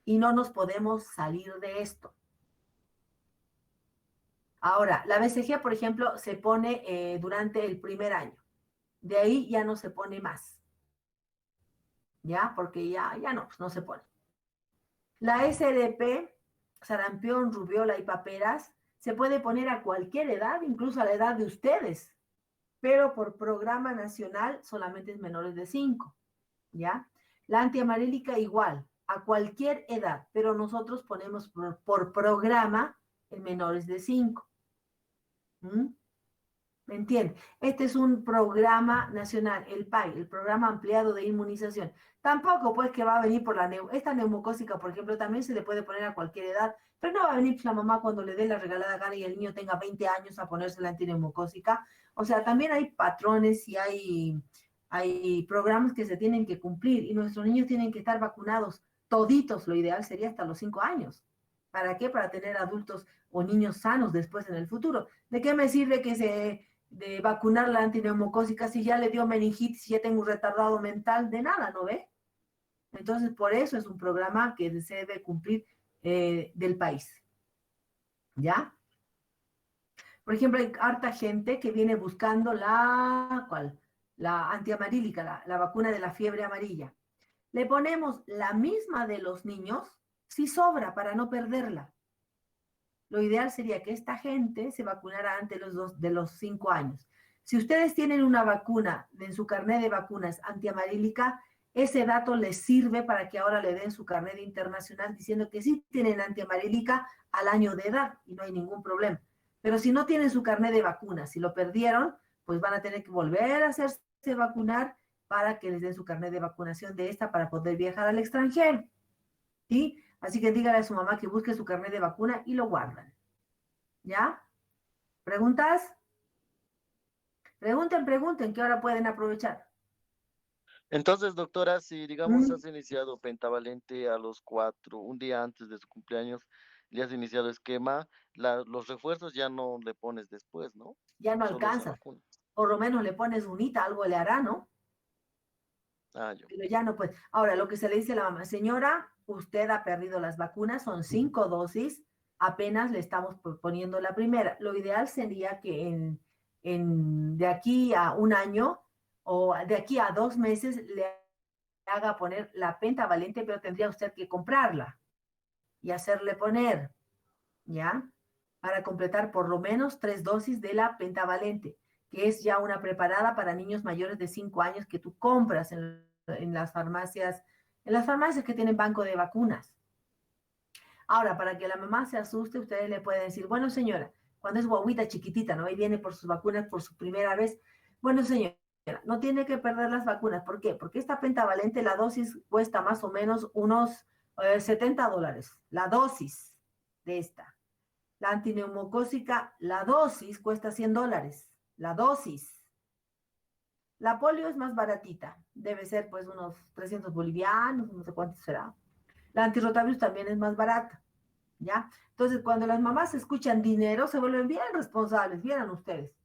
Y no nos podemos salir de esto. Ahora, la BCG, por ejemplo, se pone durante el primer año. De ahí ya no se pone más. ¿Ya? Porque ya no se pone. La SRP, sarampión, rubiola y paperas, se puede poner a cualquier edad, incluso a la edad de ustedes, pero por programa nacional solamente es menores de 5, ¿ya? La antiamarílica igual, a cualquier edad, pero nosotros ponemos por programa en menores de 5. ¿Me entiende? Este es un programa nacional, el PAI, el Programa Ampliado de Inmunización. Tampoco pues que va a venir por esta neumocócica, por ejemplo, también se le puede poner a cualquier edad, pero no va a venir la mamá cuando le dé la regalada gana y el niño tenga 20 años a ponerse la antineumocócica. O sea, también hay patrones y hay programas que se tienen que cumplir y nuestros niños tienen que estar vacunados toditos. Lo ideal sería hasta los 5 años. ¿Para qué? Para tener adultos o niños sanos después en el futuro. ¿De qué me sirve de vacunar la antineumocócica si ya le dio meningitis, si ya tengo un retardado mental? De nada, ¿no ve? Entonces, por eso es un programa que se debe cumplir del país. ¿Ya? Por ejemplo, hay harta gente que viene buscando la antiamarílica, la vacuna de la fiebre amarilla. Le ponemos la misma de los niños, si sobra, para no perderla. Lo ideal sería que esta gente se vacunara antes de los 5 años. Si ustedes tienen una vacuna en su carnet de vacunas antiamarílica, ese dato les sirve para que ahora le den su carnet internacional diciendo que sí tienen antiamarílica al año de edad y no hay ningún problema. Pero si no tienen su carnet de vacunas, si lo perdieron, pues van a tener que volver a hacerse vacunar para que les den su carnet de vacunación de esta para poder viajar al extranjero. ¿Sí? Así que dígale a su mamá que busque su carnet de vacuna y lo guardan. ¿Ya? ¿Preguntas? Pregunten, que ahora pueden aprovechar. Entonces, doctora, si digamos has iniciado pentavalente a los 4, un día antes de su cumpleaños, le has iniciado esquema, los refuerzos ya no le pones después, ¿no? Ya no Solo esa alcanza. vacuna. Por lo menos le pones unita, algo le hará, ¿no? Ah, yo. Pero ya no puede. Ahora, lo que se le dice a la mamá, señora, usted ha perdido las vacunas, son 5 dosis, apenas le estamos poniendo la primera. Lo ideal sería que de aquí a un año o de aquí a 2 meses le haga poner la pentavalente, pero tendría usted que comprarla y hacerle poner, ¿ya? Para completar por lo menos 3 dosis de la pentavalente, que es ya una preparada para niños mayores de 5 años que tú compras en las farmacias que tienen banco de vacunas. Ahora, para que la mamá se asuste, ustedes le pueden decir, bueno, señora, cuando es guaguita chiquitita, ¿no? Ahí viene por sus vacunas por su primera vez. Bueno, señora, no tiene que perder las vacunas. ¿Por qué? Porque esta pentavalente, la dosis cuesta más o menos unos $70. La dosis de esta. La antineumocócica, la dosis cuesta $100. La dosis. La polio es más baratita. Debe ser pues unos 300 bolivianos, no sé cuánto será. La antirrotavirus también es más barata. ¿Ya? Entonces, cuando las mamás escuchan dinero, se vuelven bien responsables, vieran ustedes.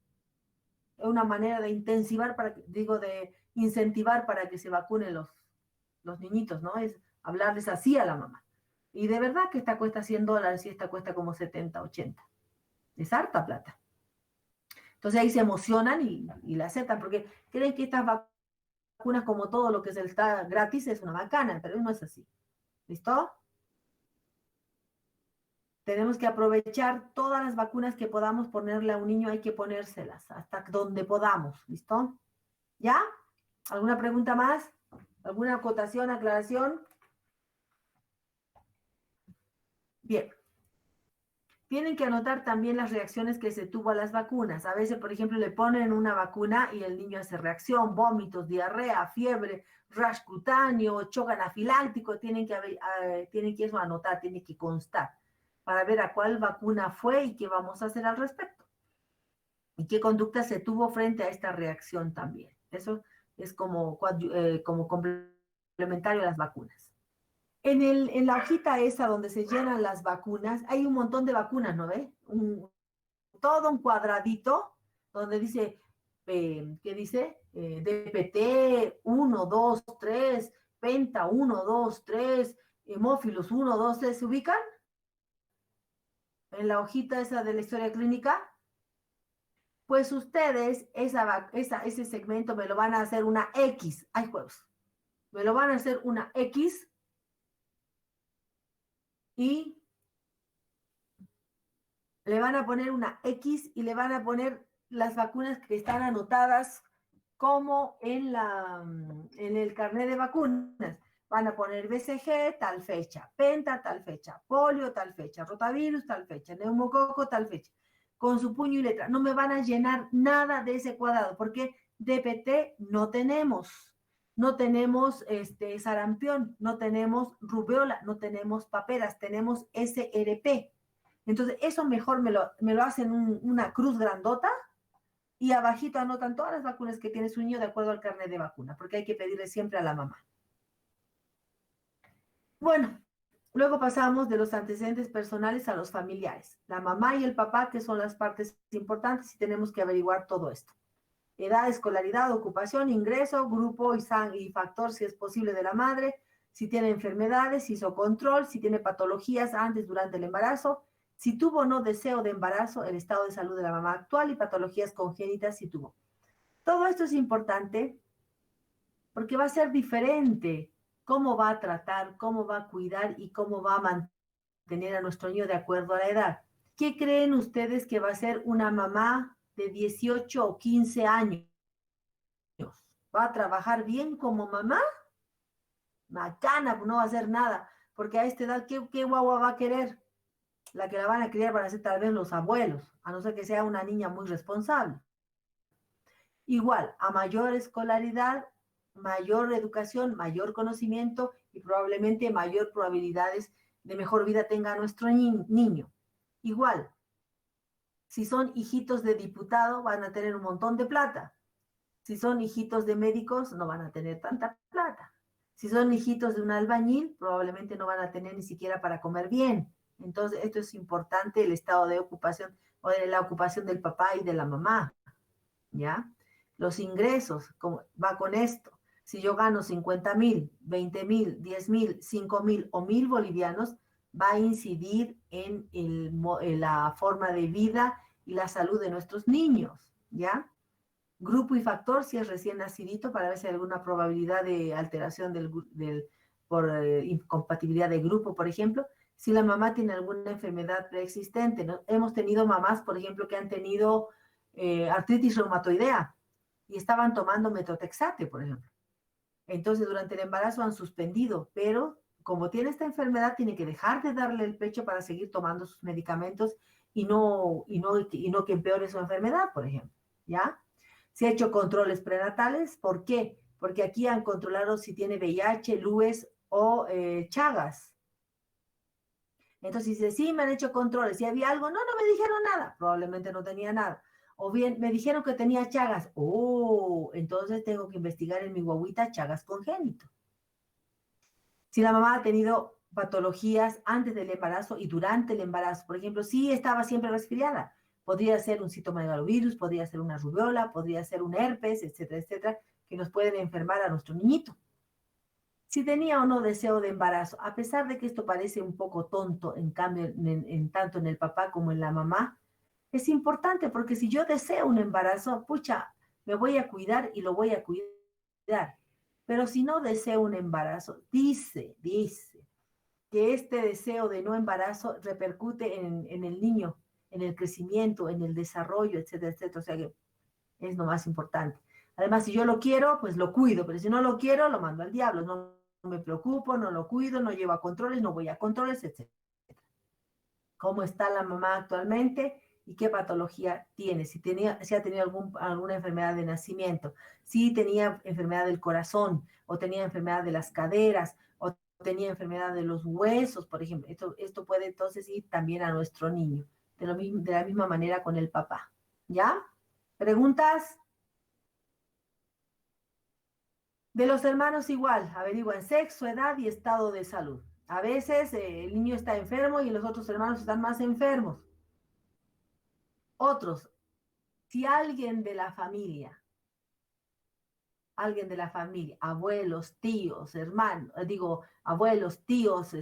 Es una manera de de incentivar para que se vacunen los niñitos, ¿no? Es hablarles así a la mamá. Y de verdad que esta cuesta $100 y esta cuesta como 70, 80. Es harta plata. Entonces ahí se emocionan y la aceptan, porque creen que estas vacunas, como todo lo que está gratis, es una bacana, pero no es así. ¿Listo? Tenemos que aprovechar todas las vacunas que podamos ponerle a un niño, hay que ponérselas hasta donde podamos. ¿Listo? ¿Ya? ¿Alguna pregunta más? ¿Alguna acotación, aclaración? Bien. Tienen que anotar también las reacciones que se tuvo a las vacunas. A veces, por ejemplo, le ponen una vacuna y el niño hace reacción, vómitos, diarrea, fiebre, rash cutáneo, shock anafiláctico. Tienen que eso anotar, tiene que constar para ver a cuál vacuna fue y qué vamos a hacer al respecto. Y qué conducta se tuvo frente a esta reacción también. Eso es como complementario a las vacunas. En la hojita esa donde se llenan las vacunas, hay un montón de vacunas, ¿no ve? Todo un cuadradito donde dice, ¿qué dice? DPT 1, 2, 3, Penta 1, 2, 3, hemófilos 1, 2, 3, ¿se ubican? En la hojita esa de la historia clínica. Pues ustedes, ese segmento me lo van a hacer una X. ¡Ay, juegos! Me lo van a hacer una X. Y le van a poner una X y le van a poner las vacunas que están anotadas como en el carnet de vacunas. Van a poner BCG tal fecha, Penta tal fecha, polio tal fecha, rotavirus tal fecha, neumococo tal fecha. con su puño y letra. No me van a llenar nada de ese cuadrado, porque DPT no tenemos. No tenemos sarampión, no tenemos rubiola, no tenemos paperas, tenemos SRP. Entonces, eso mejor me lo hacen una cruz grandota y abajito anotan todas las vacunas que tiene su niño de acuerdo al carnet de vacuna, porque hay que pedirle siempre a la mamá. Bueno, luego pasamos de los antecedentes personales a los familiares. La mamá y el papá, que son las partes importantes, y tenemos que averiguar todo esto. Edad, escolaridad, ocupación, ingreso, grupo y factor, si es posible, de la madre, si tiene enfermedades, si hizo control, si tiene patologías antes, durante el embarazo, si tuvo o no deseo de embarazo, el estado de salud de la mamá actual y patologías congénitas si tuvo. Todo esto es importante porque va a ser diferente cómo va a tratar, cómo va a cuidar y cómo va a mantener a nuestro niño de acuerdo a la edad. ¿Qué creen ustedes que va a ser una mamá de 18 o 15 años? ¿Va a trabajar bien como mamá? Macana, no va a hacer nada, porque a esta edad, ¿qué guagua va a querer? La que la van a criar van a ser tal vez los abuelos, a no ser que sea una niña muy responsable. Igual, a mayor escolaridad, mayor educación, mayor conocimiento y probablemente mayor probabilidades de mejor vida tenga nuestro niño. Igual, si son hijitos de diputado, van a tener un montón de plata. Si son hijitos de médicos, no van a tener tanta plata. Si son hijitos de un albañil, probablemente no van a tener ni siquiera para comer bien. Entonces, esto es importante, el estado de ocupación o de la ocupación del papá y de la mamá, ¿ya? Los ingresos, va con esto. Si yo gano 50,000, 20,000, 10,000, 5,000 o 1,000 bolivianos, va a incidir en la forma de vida y la salud de nuestros niños, ¿ya? Grupo y factor, si es recién nacidito, para ver si hay alguna probabilidad de alteración por incompatibilidad de grupo, por ejemplo. Si la mamá tiene alguna enfermedad preexistente, ¿no? Hemos tenido mamás, por ejemplo, que han tenido artritis reumatoidea y estaban tomando metotrexate, por ejemplo. Entonces, durante el embarazo han suspendido, pero como tiene esta enfermedad, tiene que dejar de darle el pecho para seguir tomando sus medicamentos y no que empeore su enfermedad, por ejemplo, ¿ya? Se ha hecho controles prenatales, ¿por qué? Porque aquí han controlado si tiene VIH, LUES o Chagas. Entonces dice, sí, me han hecho controles. Si había algo, no me dijeron nada. Probablemente no tenía nada. O bien, me dijeron que tenía Chagas. Oh, entonces tengo que investigar en mi guaguita Chagas congénito. Si la mamá ha tenido patologías antes del embarazo y durante el embarazo, por ejemplo, si estaba siempre resfriada, podría ser un citomegalovirus, podría ser una rubiola, podría ser un herpes, etcétera, etcétera, que nos pueden enfermar a nuestro niñito. Si tenía o no deseo de embarazo, a pesar de que esto parece un poco tonto, en cambio, tanto en el papá como en la mamá, es importante porque si yo deseo un embarazo, pucha, me voy a cuidar y lo voy a cuidar. Pero si no deseo un embarazo, dice que este deseo de no embarazo repercute en el niño, en el crecimiento, en el desarrollo, etcétera, etcétera. O sea que es lo más importante. Además, si yo lo quiero, pues lo cuido, pero si no lo quiero, lo mando al diablo. No me preocupo, no lo cuido, no llevo a controles, no voy a controles, etcétera. ¿Cómo está la mamá actualmente? ¿Y qué patología tiene? Si ha tenido alguna enfermedad de nacimiento, si tenía enfermedad del corazón, o tenía enfermedad de las caderas, o tenía enfermedad de los huesos, por ejemplo. Esto puede entonces ir también a nuestro niño, de la misma manera con el papá. ¿Ya? ¿Preguntas? De los hermanos igual, averiguan sexo, edad y estado de salud. A veces el niño está enfermo y los otros hermanos están más enfermos. Otros, si alguien de la familia, abuelos, tíos, hermanos, abuelos, tíos,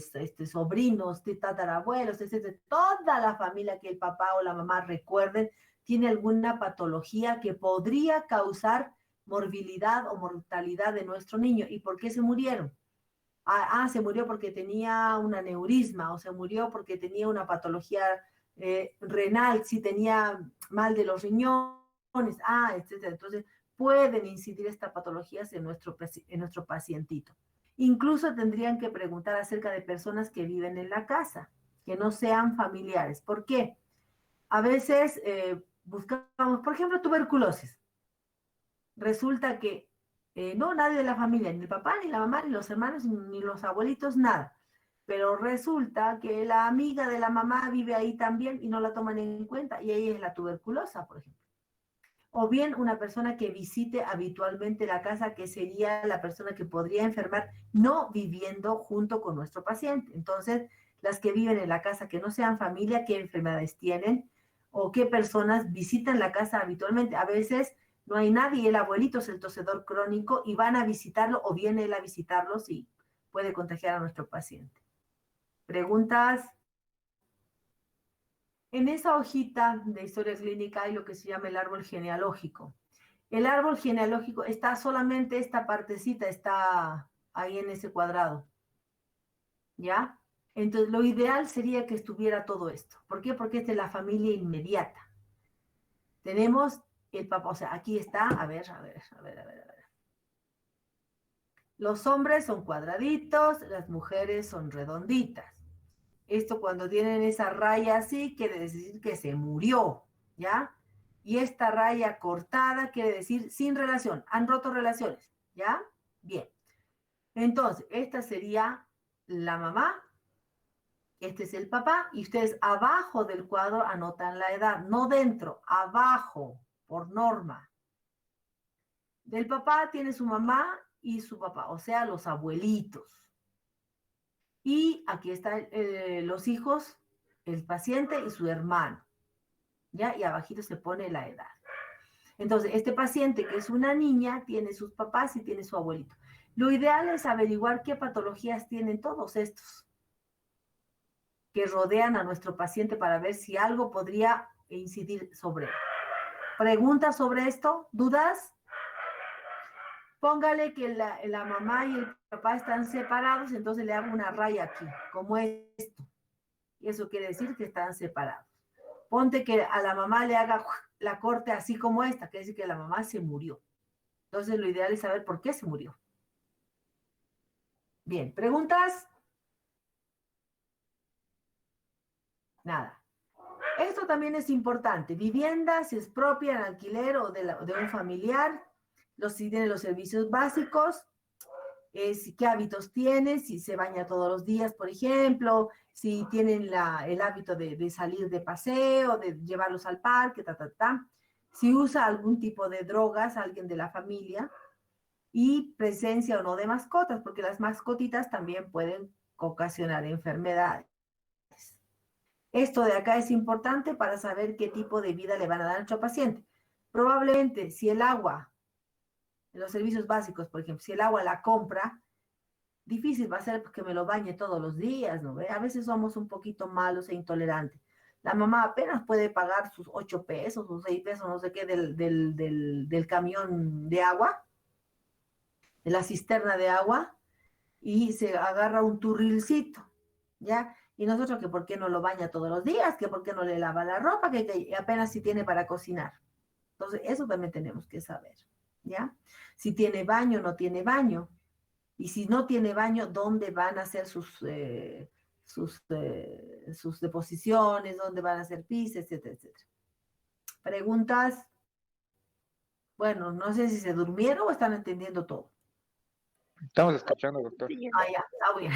sobrinos, tatarabuelos, etc., toda la familia que el papá o la mamá recuerden, tiene alguna patología que podría causar morbilidad o mortalidad de nuestro niño. ¿Y por qué se murieron? Se murió porque tenía un aneurisma, o se murió porque tenía una patología renal, si tenía mal de los riñones, etc. Entonces, pueden incidir estas patologías en nuestro pacientito. Incluso tendrían que preguntar acerca de personas que viven en la casa, que no sean familiares. ¿Por qué? A veces buscamos, por ejemplo, tuberculosis. Resulta que no, nadie de la familia, ni el papá, ni la mamá, ni los hermanos, ni los abuelitos, nada. Pero resulta que la amiga de la mamá vive ahí también y no la toman en cuenta, y ella es la tuberculosa, por ejemplo. O bien una persona que visite habitualmente la casa, que sería la persona que podría enfermar no viviendo junto con nuestro paciente. Entonces, las que viven en la casa que no sean familia, ¿qué enfermedades tienen? O qué personas visitan la casa habitualmente. A veces no hay nadie, el abuelito es el tosedor crónico y van a visitarlo o viene él a visitarlos y puede contagiar a nuestro paciente. ¿Preguntas? En esa hojita de historia clínica hay lo que se llama el árbol genealógico. El árbol genealógico está solamente esta partecita, está ahí en ese cuadrado. ¿Ya? Entonces, lo ideal sería que estuviera todo esto. ¿Por qué? Porque esta es la familia inmediata. Tenemos el papá, o sea, aquí está, a ver. Los hombres son cuadraditos, las mujeres son redonditas. Esto cuando tienen esa raya así, quiere decir que se murió, ¿ya? Y esta raya cortada quiere decir sin relación, han roto relaciones, ¿ya? Bien. Entonces, esta sería la mamá, este es el papá, y ustedes abajo del cuadro anotan la edad, no dentro, abajo, por norma. Del papá tiene su mamá y su papá, o sea, los abuelitos. Y aquí están los hijos, el paciente y su hermano, ¿ya? Y abajito se pone la edad. Entonces, este paciente, que es una niña, tiene sus papás y tiene su abuelito. Lo ideal es averiguar qué patologías tienen todos estos que rodean a nuestro paciente para ver si algo podría incidir sobre él. ¿Preguntas sobre esto? ¿Dudas? Póngale que la mamá y el papá están separados, entonces le hago una raya aquí, como esto. Y eso quiere decir que están separados. Ponte que a la mamá le haga la corte así como esta, quiere decir que la mamá se murió. Entonces lo ideal es saber por qué se murió. Bien, ¿preguntas? Nada. Esto también es importante. Vivienda, si es propia, en alquiler o de un familiar. Si tiene los servicios básicos. Qué hábitos tiene, si se baña todos los días, por ejemplo, si tienen el hábito de salir de paseo, de llevarlos al parque, si usa algún tipo de drogas, alguien de la familia, y presencia o no de mascotas, porque las mascotitas también pueden ocasionar enfermedades. Esto de acá es importante para saber qué tipo de vida le van a dar a nuestro paciente. Probablemente, si el agua, en los servicios básicos, por ejemplo, si el agua la compra, difícil va a ser que me lo bañe todos los días, ¿no ve? A veces somos un poquito malos e intolerantes. La mamá apenas puede pagar sus 8 pesos, sus 6 pesos, no sé qué, del camión de agua, de la cisterna de agua, y se agarra un turrilcito, ¿ya? Y nosotros que por qué no lo baña todos los días, que por qué no le lava la ropa, que apenas si tiene para cocinar. Entonces, eso también tenemos que saber, ¿ya? Si tiene baño, no tiene baño. Y si no tiene baño, ¿dónde van a hacer sus deposiciones? ¿Dónde van a hacer pis, etcétera, etcétera? ¿Preguntas? Bueno, no sé si se durmieron o están entendiendo todo. Estamos escuchando, doctor. Ah, ya, está bien.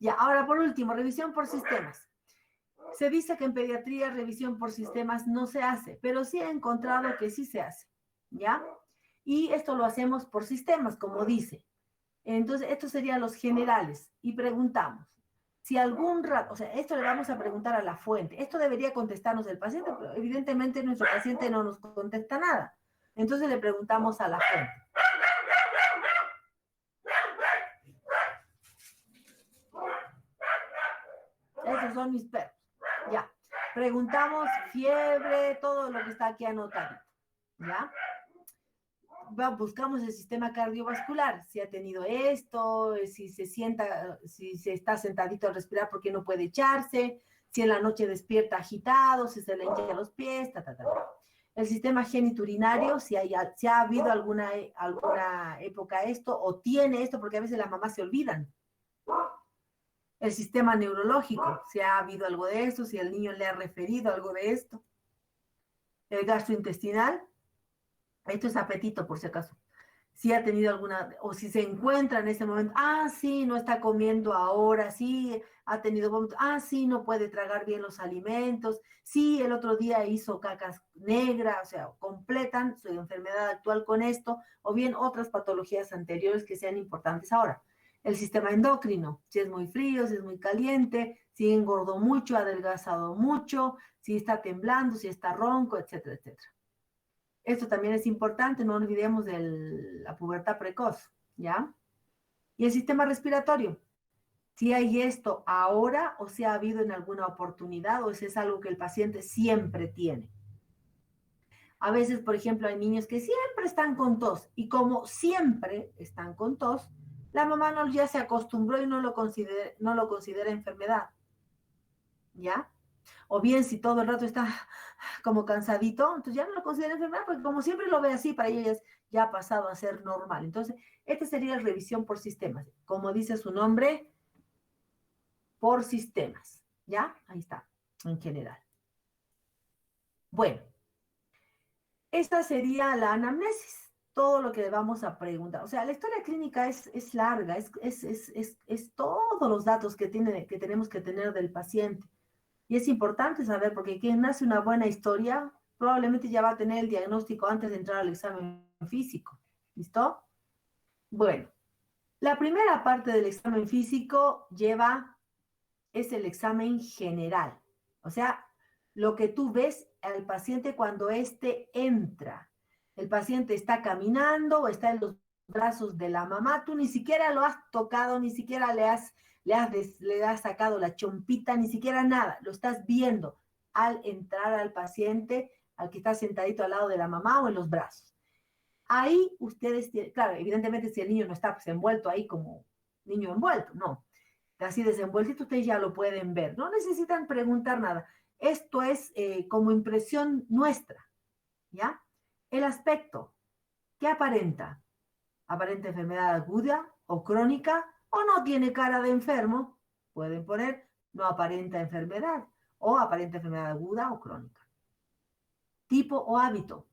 Ya, ahora por último, revisión por sistemas. Se dice que en pediatría revisión por sistemas no se hace, pero sí he encontrado que sí se hace, ¿ya? Y esto lo hacemos por sistemas, como dice. Entonces, estos serían los generales. Y preguntamos, si algún rato, o sea, esto le vamos a preguntar a la fuente. Esto debería contestarnos el paciente, pero evidentemente nuestro paciente no nos contesta nada. Entonces le preguntamos a la fuente. Estos son mis perros. Ya. Preguntamos fiebre, todo lo que está aquí anotado. ¿Ya? Buscamos el sistema cardiovascular, si ha tenido esto, si se está sentadito a respirar porque no puede echarse, si en la noche despierta agitado, si se le hinchan los pies, El sistema geniturinario, si ha habido alguna época esto, o tiene esto, porque a veces las mamás se olvidan. El sistema neurológico, si ha habido algo de esto, si el niño le ha referido algo de esto. El gastrointestinal, esto es apetito por si acaso. Si ha tenido alguna, o si se encuentra en ese momento, sí, no está comiendo ahora, sí, ha tenido vómito, sí, no puede tragar bien los alimentos, sí, el otro día hizo cacas negras, o sea, completan su enfermedad actual con esto, o bien otras patologías anteriores que sean importantes ahora. El sistema endocrino, si es muy frío, si es muy caliente, si engordó mucho, ha adelgazado mucho, si está temblando, si está ronco, etcétera, etcétera. Esto también es importante, no olvidemos de la pubertad precoz, ¿ya? Y el sistema respiratorio, si hay esto ahora o si ha habido en alguna oportunidad o si es algo que el paciente siempre tiene. A veces, por ejemplo, hay niños que siempre están con tos y como siempre están con tos, la mamá ya se acostumbró y no lo considera enfermedad, ¿ya? O bien si todo el rato está como cansadito, entonces ya no lo considera enfermedad, porque como siempre lo ve así, para ella ya ha pasado a ser normal. Entonces, esta sería la revisión por sistemas. Como dice su nombre, por sistemas. ¿Ya? Ahí está, en general. Bueno, esta sería la anamnesis, todo lo que le vamos a preguntar. O sea, la historia clínica es larga, es todos los datos que tenemos que tener del paciente. Y es importante saber, porque quien hace una buena historia probablemente ya va a tener el diagnóstico antes de entrar al examen físico. ¿Listo? Bueno, la primera parte del examen físico es el examen general. O sea, lo que tú ves al paciente cuando éste entra. El paciente está caminando o está en los brazos de la mamá, tú ni siquiera lo has tocado, ni siquiera le has sacado la chompita, ni siquiera nada, lo estás viendo al entrar al paciente, al que está sentadito al lado de la mamá o en los brazos. Ahí ustedes tienen, claro, evidentemente si el niño no está pues, envuelto ahí como niño envuelto, no, así desenvueltito ustedes ya lo pueden ver, no necesitan preguntar nada. Esto es como impresión nuestra, ¿ya? El aspecto, ¿qué aparenta? ¿Aparenta enfermedad aguda o crónica o no tiene cara de enfermo? Pueden poner no aparenta enfermedad o aparenta enfermedad aguda o crónica. Tipo o hábito.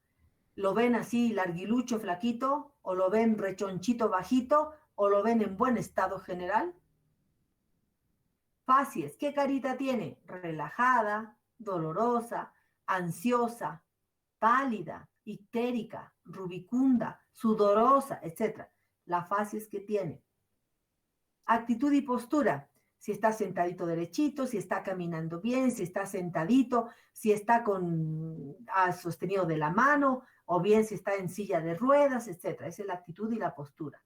¿Lo ven así larguilucho, flaquito? ¿O lo ven rechonchito, bajito? ¿O lo ven en buen estado general? Facies. ¿Qué carita tiene? Relajada, dolorosa, ansiosa, pálida, ictérica, rubicunda, sudorosa, etc. La facies que tiene. Actitud y postura. Si está sentadito derechito, si está caminando bien, si está sentadito, si está sostenido de la mano, o bien si está en silla de ruedas, etc. Esa es la actitud y la postura.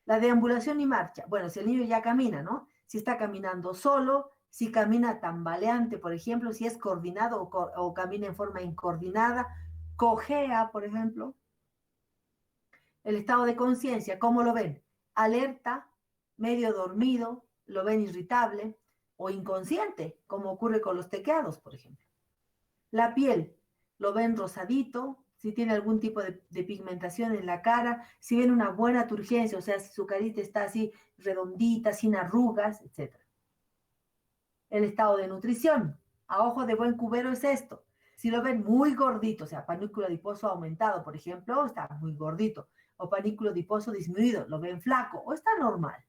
La deambulación y marcha. Bueno, si el niño ya camina, ¿no? Si está caminando solo, si camina tambaleante, por ejemplo, si es coordinado o camina en forma incoordinada, cojea, por ejemplo. El estado de conciencia, ¿cómo lo ven? Alerta, medio dormido, lo ven irritable o inconsciente, como ocurre con los tequeados, por ejemplo. La piel, lo ven rosadito, si tiene algún tipo de pigmentación en la cara, si ven una buena turgencia, o sea, si su carita está así redondita, sin arrugas, etc. El estado de nutrición, a ojo de buen cubero es esto. Si lo ven muy gordito, o sea, panículo adiposo aumentado, por ejemplo, está muy gordito, o panículo adiposo disminuido, lo ven flaco, o está normal,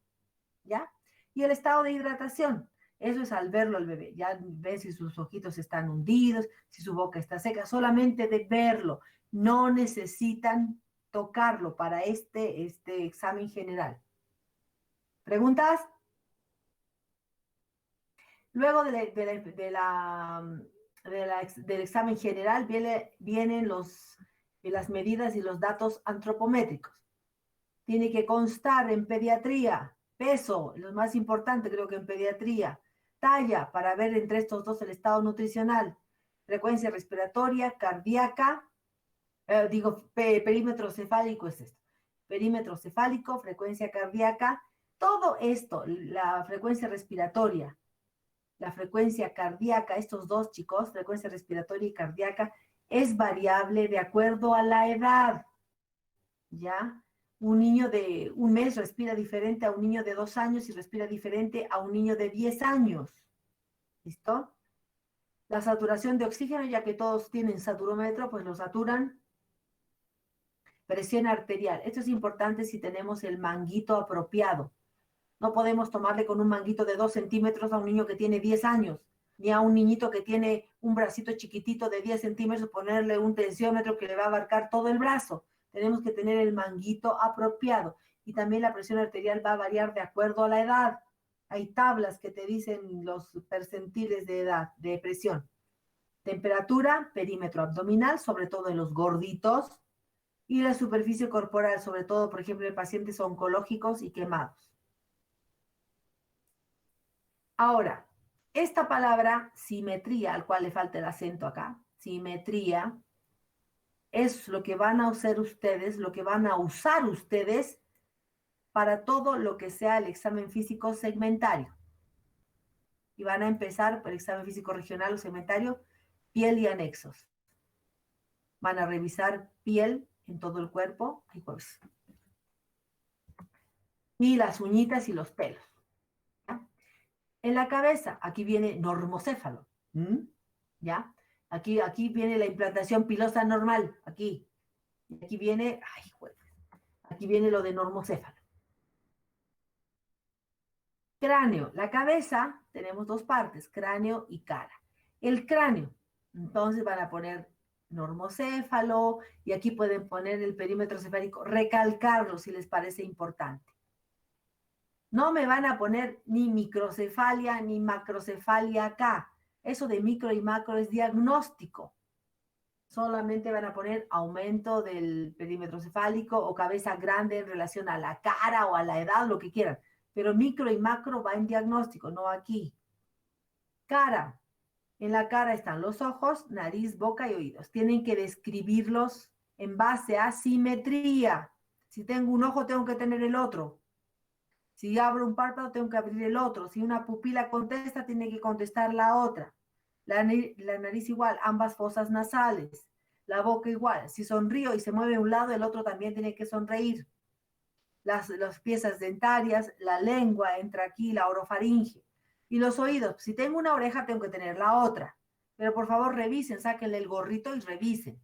¿ya? Y el estado de hidratación, eso es al verlo al bebé, ya ven si sus ojitos están hundidos, si su boca está seca, solamente de verlo, no necesitan tocarlo para este examen general. ¿Preguntas? Luego del examen general vienen las medidas y los datos antropométricos. Tiene que constar en pediatría, peso, lo más importante creo que en pediatría, talla para ver entre estos dos el estado nutricional, frecuencia respiratoria, cardíaca, perímetro cefálico es esto, perímetro cefálico, frecuencia cardíaca, todo esto, la frecuencia respiratoria, la frecuencia cardíaca, estos dos chicos, frecuencia respiratoria y cardíaca, es variable de acuerdo a la edad, ¿ya? Un niño de 1 mes respira diferente a un niño de 2 años y respira diferente a un niño de 10 años. ¿Listo? La saturación de oxígeno, ya que todos tienen saturómetro, pues lo saturan. Presión arterial. Esto es importante si tenemos el manguito apropiado. No podemos tomarle con un manguito de 2 centímetros a un niño que tiene 10 años, ni a un niñito que tiene un bracito chiquitito de 10 centímetros, ponerle un tensiómetro que le va a abarcar todo el brazo. Tenemos que tener el manguito apropiado. Y también la presión arterial va a variar de acuerdo a la edad. Hay tablas que te dicen los percentiles de edad, de presión. Temperatura, perímetro abdominal, sobre todo en los gorditos. Y la superficie corporal, sobre todo, por ejemplo, en pacientes oncológicos y quemados. Ahora, esta palabra simetría, al cual le falta el acento acá, simetría, es lo que van a usar ustedes, lo que van a usar ustedes para todo lo que sea el examen físico segmentario. Y van a empezar por el examen físico regional o segmentario, piel y anexos. Van a revisar piel en todo el cuerpo, y las uñitas y los pelos. ¿Ya? En la cabeza, aquí viene normocéfalo. ¿Ya? Aquí viene la implantación pilosa normal, aquí. Y aquí viene, aquí viene lo de normocéfalo. Cráneo, la cabeza, tenemos 2 partes, cráneo y cara. El cráneo, entonces van a poner normocéfalo, y aquí pueden poner el perímetro cefálico, recalcarlo si les parece importante. No me van a poner ni microcefalia ni macrocefalia acá. Eso de micro y macro es diagnóstico. Solamente van a poner aumento del perímetro cefálico o cabeza grande en relación a la cara o a la edad, lo que quieran. Pero micro y macro va en diagnóstico, no aquí. Cara. En la cara están los ojos, nariz, boca y oídos. Tienen que describirlos en base a simetría. Si tengo un ojo, tengo que tener el otro. Si abro un párpado, tengo que abrir el otro. Si una pupila contesta, tiene que contestar la otra. La nariz igual, ambas fosas nasales. La boca igual. Si sonrío y se mueve un lado, el otro también tiene que sonreír. Las piezas dentarias, la lengua entra aquí, la orofaringe. Y los oídos, si tengo una oreja, tengo que tener la otra. Pero por favor revisen, sáquenle el gorrito y revisen.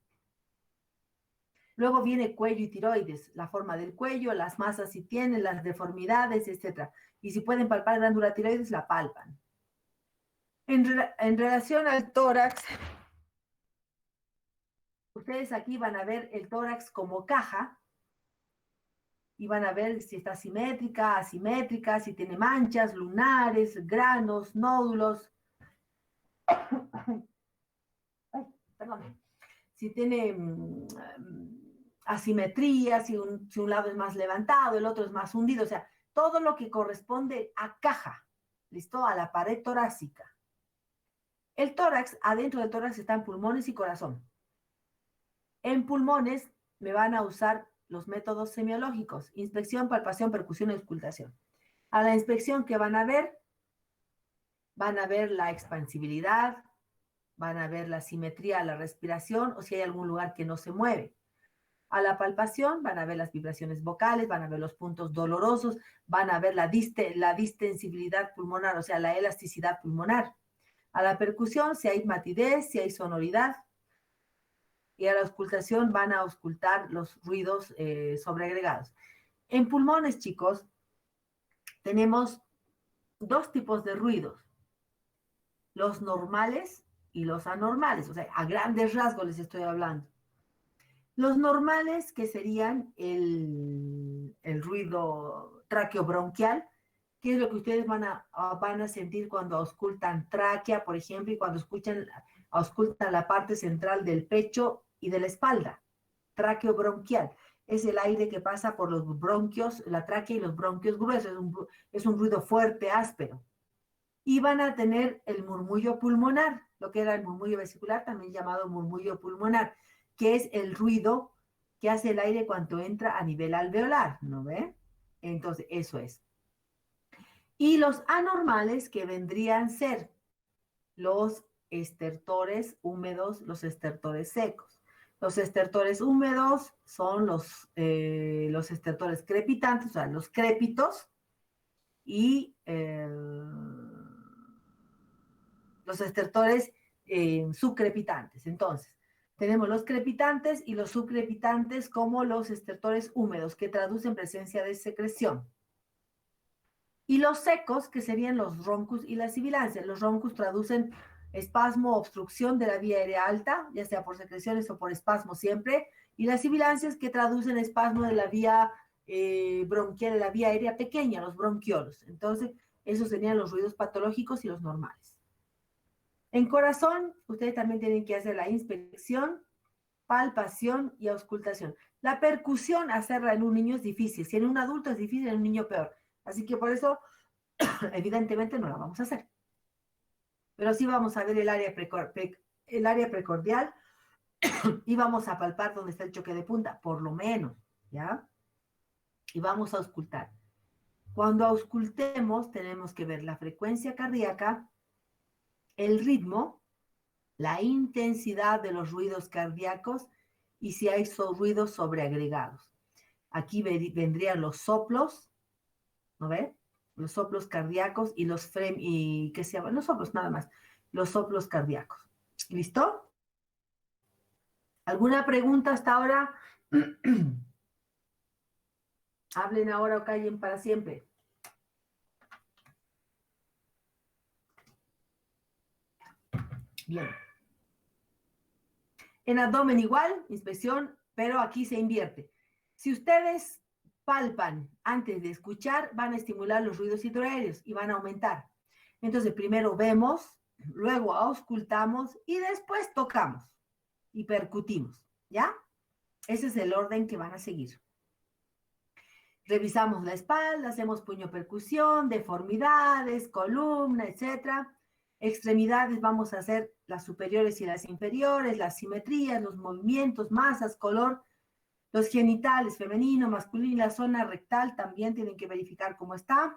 Luego viene cuello y tiroides, la forma del cuello, las masas si tienen, las deformidades, etc. Y si pueden palpar glándula tiroides, la palpan. En relación al tórax, ustedes aquí van a ver el tórax como caja y van a ver si está simétrica, asimétrica, si tiene manchas, lunares, granos, nódulos. Ay, perdón. Si tiene asimetría, si un lado es más levantado, el otro es más hundido, o sea, todo lo que corresponde a caja, ¿listo? A la pared torácica. El tórax, adentro del tórax están pulmones y corazón. En pulmones me van a usar los métodos semiológicos, inspección, palpación, percusión y auscultación. A la inspección, ¿qué van a ver? Van a ver la expansibilidad, van a ver la simetría, la respiración, o si hay algún lugar que no se mueve. A la palpación van a ver las vibraciones vocales, van a ver los puntos dolorosos, van a ver la distensibilidad pulmonar, o sea, la elasticidad pulmonar. A la percusión, si hay matidez, si hay sonoridad. Y a la auscultación van a auscultar los ruidos sobreagregados. En pulmones, chicos, tenemos 2 tipos de ruidos. Los normales y los anormales. O sea, a grandes rasgos les estoy hablando. Los normales, que serían el ruido traqueobronquial, que es lo que ustedes van a sentir cuando auscultan tráquea, por ejemplo, y cuando auscultan la parte central del pecho y de la espalda. Traqueobronquial. Es el aire que pasa por los bronquios, la tráquea y los bronquios gruesos. Es un ruido fuerte, áspero. Y van a tener el murmullo pulmonar, lo que era el murmullo vesicular, también llamado murmullo pulmonar, que es el ruido que hace el aire cuando entra a nivel alveolar, ¿no ve? Entonces, eso es. Y los anormales, que vendrían a ser los estertores húmedos, los estertores secos. Los estertores húmedos son los estertores crepitantes, o sea, los crépitos, y los estertores subcrepitantes. Entonces, tenemos los crepitantes y los subcrepitantes como los estertores húmedos, que traducen presencia de secreción. Y los secos, que serían los roncus y la sibilancia. Los roncus traducen espasmo o obstrucción de la vía aérea alta, ya sea por secreciones o por espasmo siempre, y las sibilancias, que traducen espasmo de la vía bronquial, la vía aérea pequeña, los bronquiolos. Entonces, esos serían los ruidos patológicos y los normales. En corazón, ustedes también tienen que hacer la inspección, palpación y auscultación. La percusión, hacerla en un niño es difícil. Si en un adulto es difícil, en un niño peor. Así que por eso, evidentemente, no la vamos a hacer. Pero sí vamos a ver el área precordial y vamos a palpar donde está el choque de punta, por lo menos, ¿ya? Y vamos a auscultar. Cuando auscultemos, tenemos que ver la frecuencia cardíaca, el ritmo, la intensidad de los ruidos cardíacos y si hay ruidos sobreagregados. Aquí vendrían los soplos, ¿no ve? Los soplos cardíacos y los y ¿qué se llaman? Los soplos nada más, los soplos cardíacos. ¿Listo? ¿Alguna pregunta hasta ahora? Hablen ahora o callen para siempre. Bien. En abdomen igual, inspección, pero aquí se invierte. Si ustedes palpan antes de escuchar, van a estimular los ruidos hidroaéreos y van a aumentar. Entonces, primero vemos, luego auscultamos y después tocamos y percutimos, ¿ya? Ese es el orden que van a seguir. Revisamos la espalda, hacemos puño percusión, deformidades, columna, etc. Extremidades, vamos a hacer las superiores y las inferiores, las simetrías, los movimientos, masas, color. Los genitales, femenino, masculino y la zona rectal también tienen que verificar cómo está.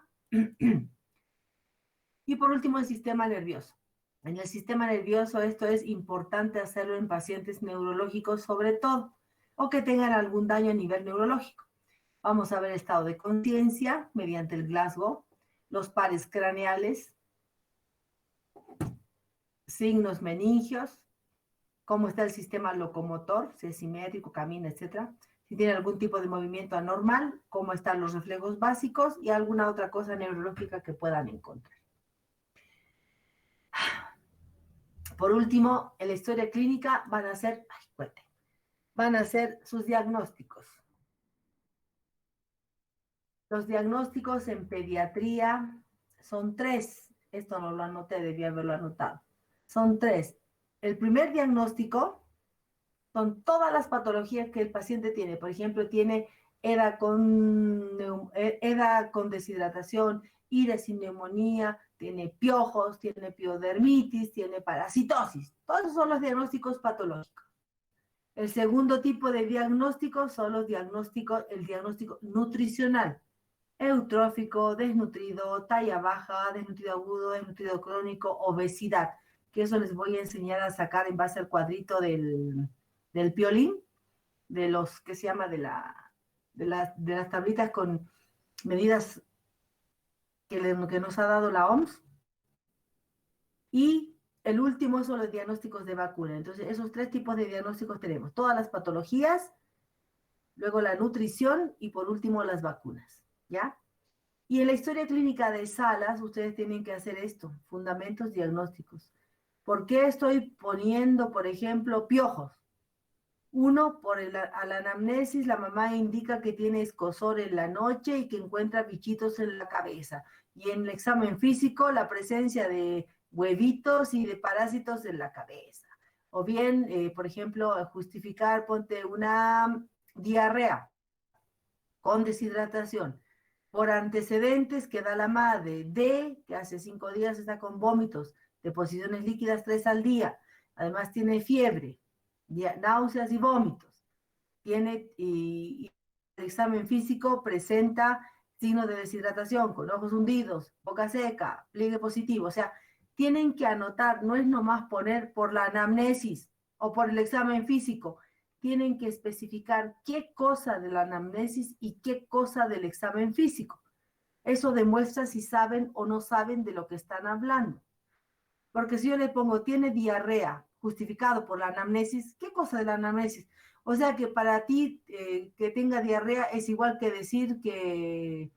Y por último, el sistema nervioso. En el sistema nervioso esto es importante hacerlo en pacientes neurológicos sobre todo, o que tengan algún daño a nivel neurológico. Vamos a ver estado de conciencia mediante el Glasgow, los pares craneales, signos meningios, cómo está el sistema locomotor, si es simétrico, camina, etc. Si tiene algún tipo de movimiento anormal, cómo están los reflejos básicos y alguna otra cosa neurológica que puedan encontrar. Por último, en la historia clínica van a ser sus diagnósticos. Los diagnósticos en pediatría son 3. Esto no lo anoté, debía haberlo anotado. Son 3. El primer diagnóstico son todas las patologías que el paciente tiene. Por ejemplo, tiene EDA con deshidratación, IRE sin neumonía, tiene piojos, tiene piodermitis, tiene parasitosis. Todos esos son los diagnósticos patológicos. El segundo tipo de diagnósticos son el diagnóstico nutricional. Eutrófico, desnutrido, talla baja, desnutrido agudo, desnutrido crónico, obesidad. Que eso les voy a enseñar a sacar en base al cuadrito del Piolín, de los que se llama de las tablitas con medidas que nos ha dado la OMS. Y el último son los diagnósticos de vacuna. Entonces, esos 3 tipos de diagnósticos tenemos. Todas las patologías, luego la nutrición y por último las vacunas. ¿Ya? Y en la historia clínica de Salas, ustedes tienen que hacer esto, fundamentos diagnósticos. ¿Por qué estoy poniendo, por ejemplo, piojos? Uno, a la anamnesis, la mamá indica que tiene escozor en la noche y que encuentra bichitos en la cabeza. Y en el examen físico, la presencia de huevitos y de parásitos en la cabeza. O bien, por ejemplo, justificar, ponte una diarrea con deshidratación. Por antecedentes que da la madre de que hace 5 días está con vómitos, deposiciones líquidas 3 al día, además tiene fiebre, náuseas y vómitos, y el examen físico presenta signos de deshidratación, con ojos hundidos, boca seca, pliegue positivo, o sea, tienen que anotar, no es nomás poner por la anamnesis o por el examen físico, tienen que especificar qué cosa de la anamnesis y qué cosa del examen físico. Eso demuestra si saben o no saben de lo que están hablando. Porque si yo le pongo, tiene diarrea, justificado por la anamnesis, ¿qué cosa de la anamnesis? O sea que para ti que tenga diarrea es igual que decir que,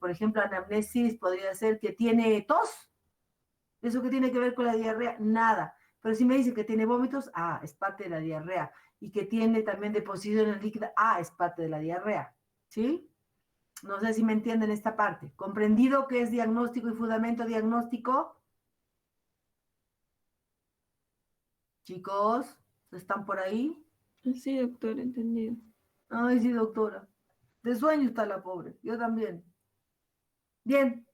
por ejemplo, anamnesis podría ser que tiene tos. ¿Eso qué tiene que ver con la diarrea? Nada. Pero si me dice que tiene vómitos, es parte de la diarrea. Y que tiene también deposiciones líquidas, es parte de la diarrea. ¿Sí? No sé si me entienden esta parte. ¿Comprendido qué es diagnóstico y fundamento diagnóstico? Chicos, ¿están por ahí? Sí, doctor, entendido. Ay, sí, doctora. De sueño está la pobre. Yo también. Bien,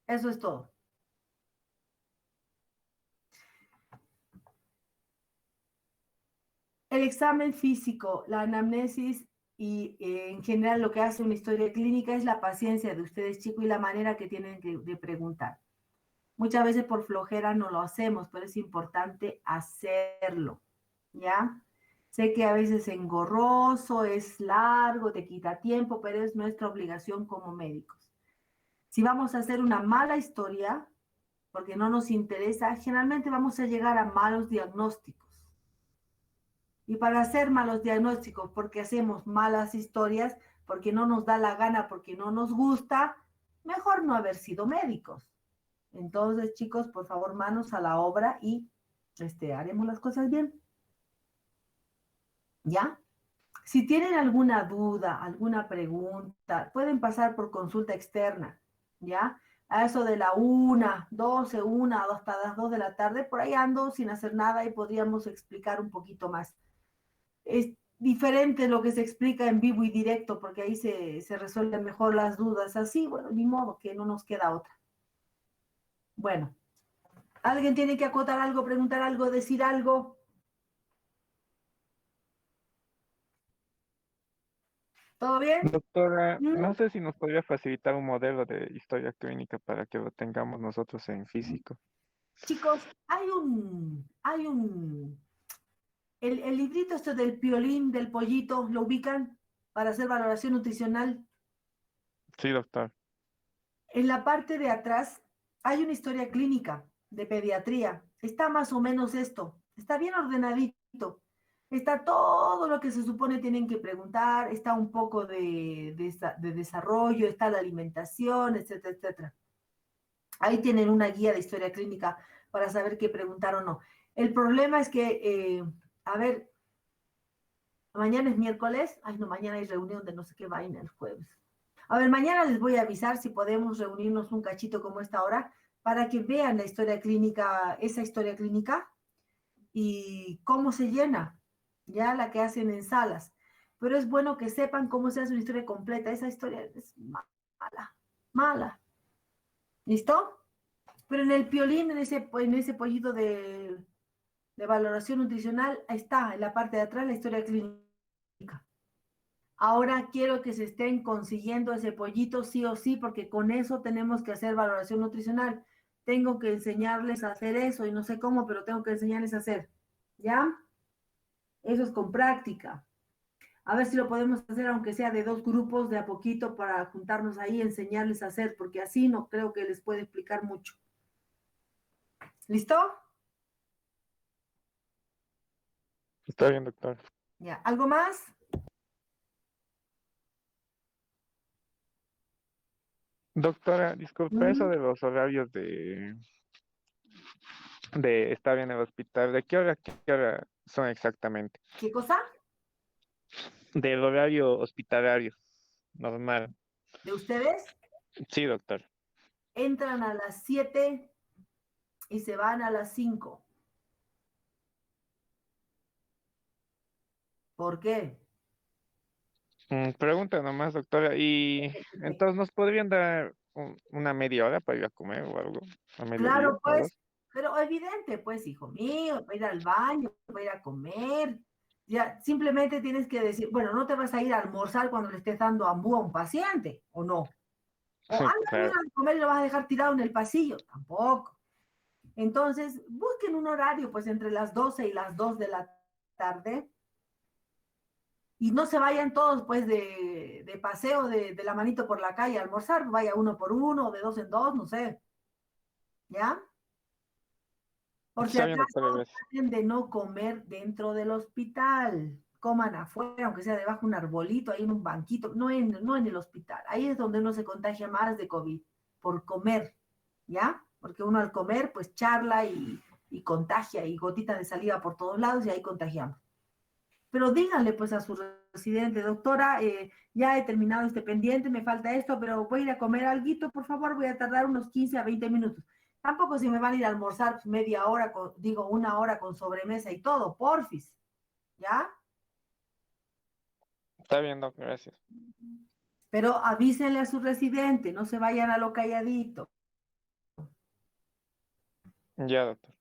eso es todo. El examen físico, la anamnesis y en general lo que hace una historia clínica es la paciencia de ustedes, chicos, y la manera que tienen de preguntar. Muchas veces por flojera no lo hacemos, pero es importante hacerlo, ¿ya? Sé que a veces es engorroso, es largo, te quita tiempo, pero es nuestra obligación como médicos. Si vamos a hacer una mala historia, porque no nos interesa, generalmente vamos a llegar a malos diagnósticos. Y para hacer malos diagnósticos, porque hacemos malas historias, porque no nos da la gana, porque no nos gusta, mejor no haber sido médicos. Entonces, chicos, por favor, manos a la obra y haremos las cosas bien. ¿Ya? Si tienen alguna duda, alguna pregunta, pueden pasar por consulta externa, ¿ya? A eso de la 1:12, hasta las 2 de la tarde, por ahí ando sin hacer nada y podríamos explicar un poquito más. Es diferente lo que se explica en vivo y directo, porque ahí se resuelven mejor las dudas. Así, bueno, ni modo, que no nos queda otra. Bueno, ¿alguien tiene que acotar algo, preguntar algo, decir algo? ¿Todo bien? Doctora, ¿Mm? no sé si nos podría facilitar un modelo de historia clínica para que lo tengamos nosotros en físico. Chicos, el librito este del piolín, del pollito, ¿lo ubican? Para hacer valoración nutricional. Sí, doctor. En la parte de atrás hay una historia clínica de pediatría. Está más o menos esto. Está bien ordenadito. Está todo lo que se supone tienen que preguntar. Está un poco de desarrollo, está la alimentación, etcétera, etcétera. Ahí tienen una guía de historia clínica para saber qué preguntar o no. El problema es que, a ver, mañana es miércoles. Ay, no, mañana hay reunión de no sé qué vaina el jueves. A ver, mañana les voy a avisar si podemos reunirnos un cachito como esta hora para que vean la historia clínica, esa historia clínica y cómo se llena, ya la que hacen en salas. Pero es bueno que sepan cómo se hace una historia completa. Esa historia es mala, mala. ¿Listo? Pero en el piolín, en ese pollito de valoración nutricional, ahí está, en la parte de atrás, la historia clínica. Ahora quiero que se estén consiguiendo ese pollito sí o sí, porque con eso tenemos que hacer valoración nutricional. Tengo que enseñarles a hacer eso y no sé cómo, pero tengo que enseñarles a hacer. ¿Ya? Eso es con práctica. A ver si lo podemos hacer, aunque sea de 2 grupos, de a poquito, para juntarnos ahí y enseñarles a hacer, porque así no creo que les pueda explicar mucho. ¿Listo? Está bien, doctor. Ya. ¿Algo más? Doctora, disculpe, eso de los horarios de estar en el hospital, ¿de qué hora a qué hora son exactamente? ¿Qué cosa? Del horario hospitalario, normal. ¿De ustedes? Sí, doctor. Entran a las 7 y se van a las 5. ¿Por qué? Pregunta nomás, doctora. Y entonces, ¿nos podrían dar una media hora para ir a comer o algo? A mediodía, Claro, algo pues, así. pero evidente, pues, hijo mío, va a ir al baño, va a ir a comer. Ya, simplemente tienes que decir, bueno, no te vas a ir a almorzar cuando le estés dando ambú a un paciente, ¿o no? O anda Claro. a comer y lo vas a dejar tirado en el pasillo, tampoco. Entonces, busquen un horario, pues, entre las 12 y las 2 de la tarde. Y no se vayan todos pues de paseo de la manito por la calle a almorzar, vaya uno por uno, de dos en dos, no sé. ¿Ya? Por si Está bien, acaso, doctora, gracias. traten de no comer dentro del hospital. Coman afuera, aunque sea debajo de un arbolito, ahí en un banquito, no en el hospital. Ahí es donde uno se contagia más de COVID, por comer, ¿ya? Porque uno al comer, pues charla y contagia, y gotita de saliva por todos lados, y ahí contagiamos. Pero díganle pues a su residente, doctora, ya he terminado este pendiente, me falta esto, pero voy a ir a comer alguito, por favor, voy a tardar unos 15 a 20 minutos. Tampoco si me van a ir a almorzar pues, media hora, digo una hora con sobremesa y todo, porfis, ¿ya? Está bien, doctora, gracias. Pero avísenle a su residente, no se vayan a lo calladito. Ya, doctor.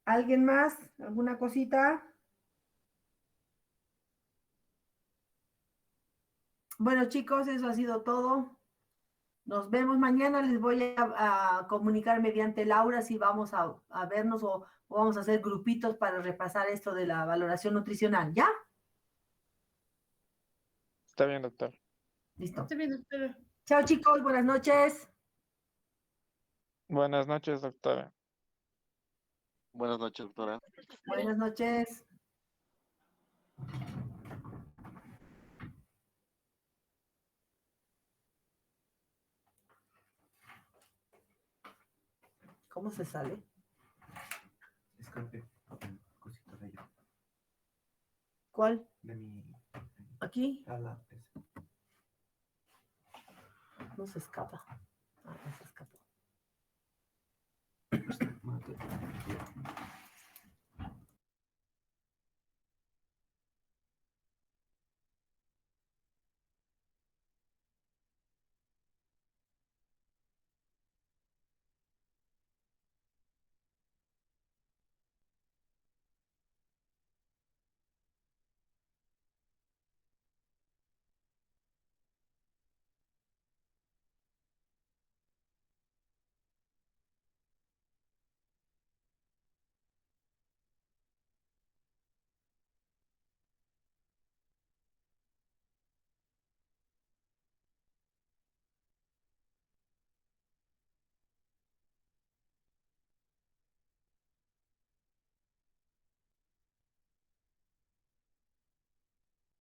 ¿Alguien más? ¿Alguna cosita? Bueno, chicos, eso ha sido todo. Nos vemos mañana. Les voy a comunicar mediante Laura si vamos a vernos o vamos a hacer grupitos para repasar esto de la valoración nutricional. ¿Ya? Está bien, doctor. Listo. Está bien, doctora. Chao, chicos. Buenas noches. Buenas noches, doctora. Buenas noches, doctora. Buenas noches. ¿Cómo se sale? Escape, cosita de ello. ¿Cuál? De mi. ¿Aquí? A la. No se escapa. Ah,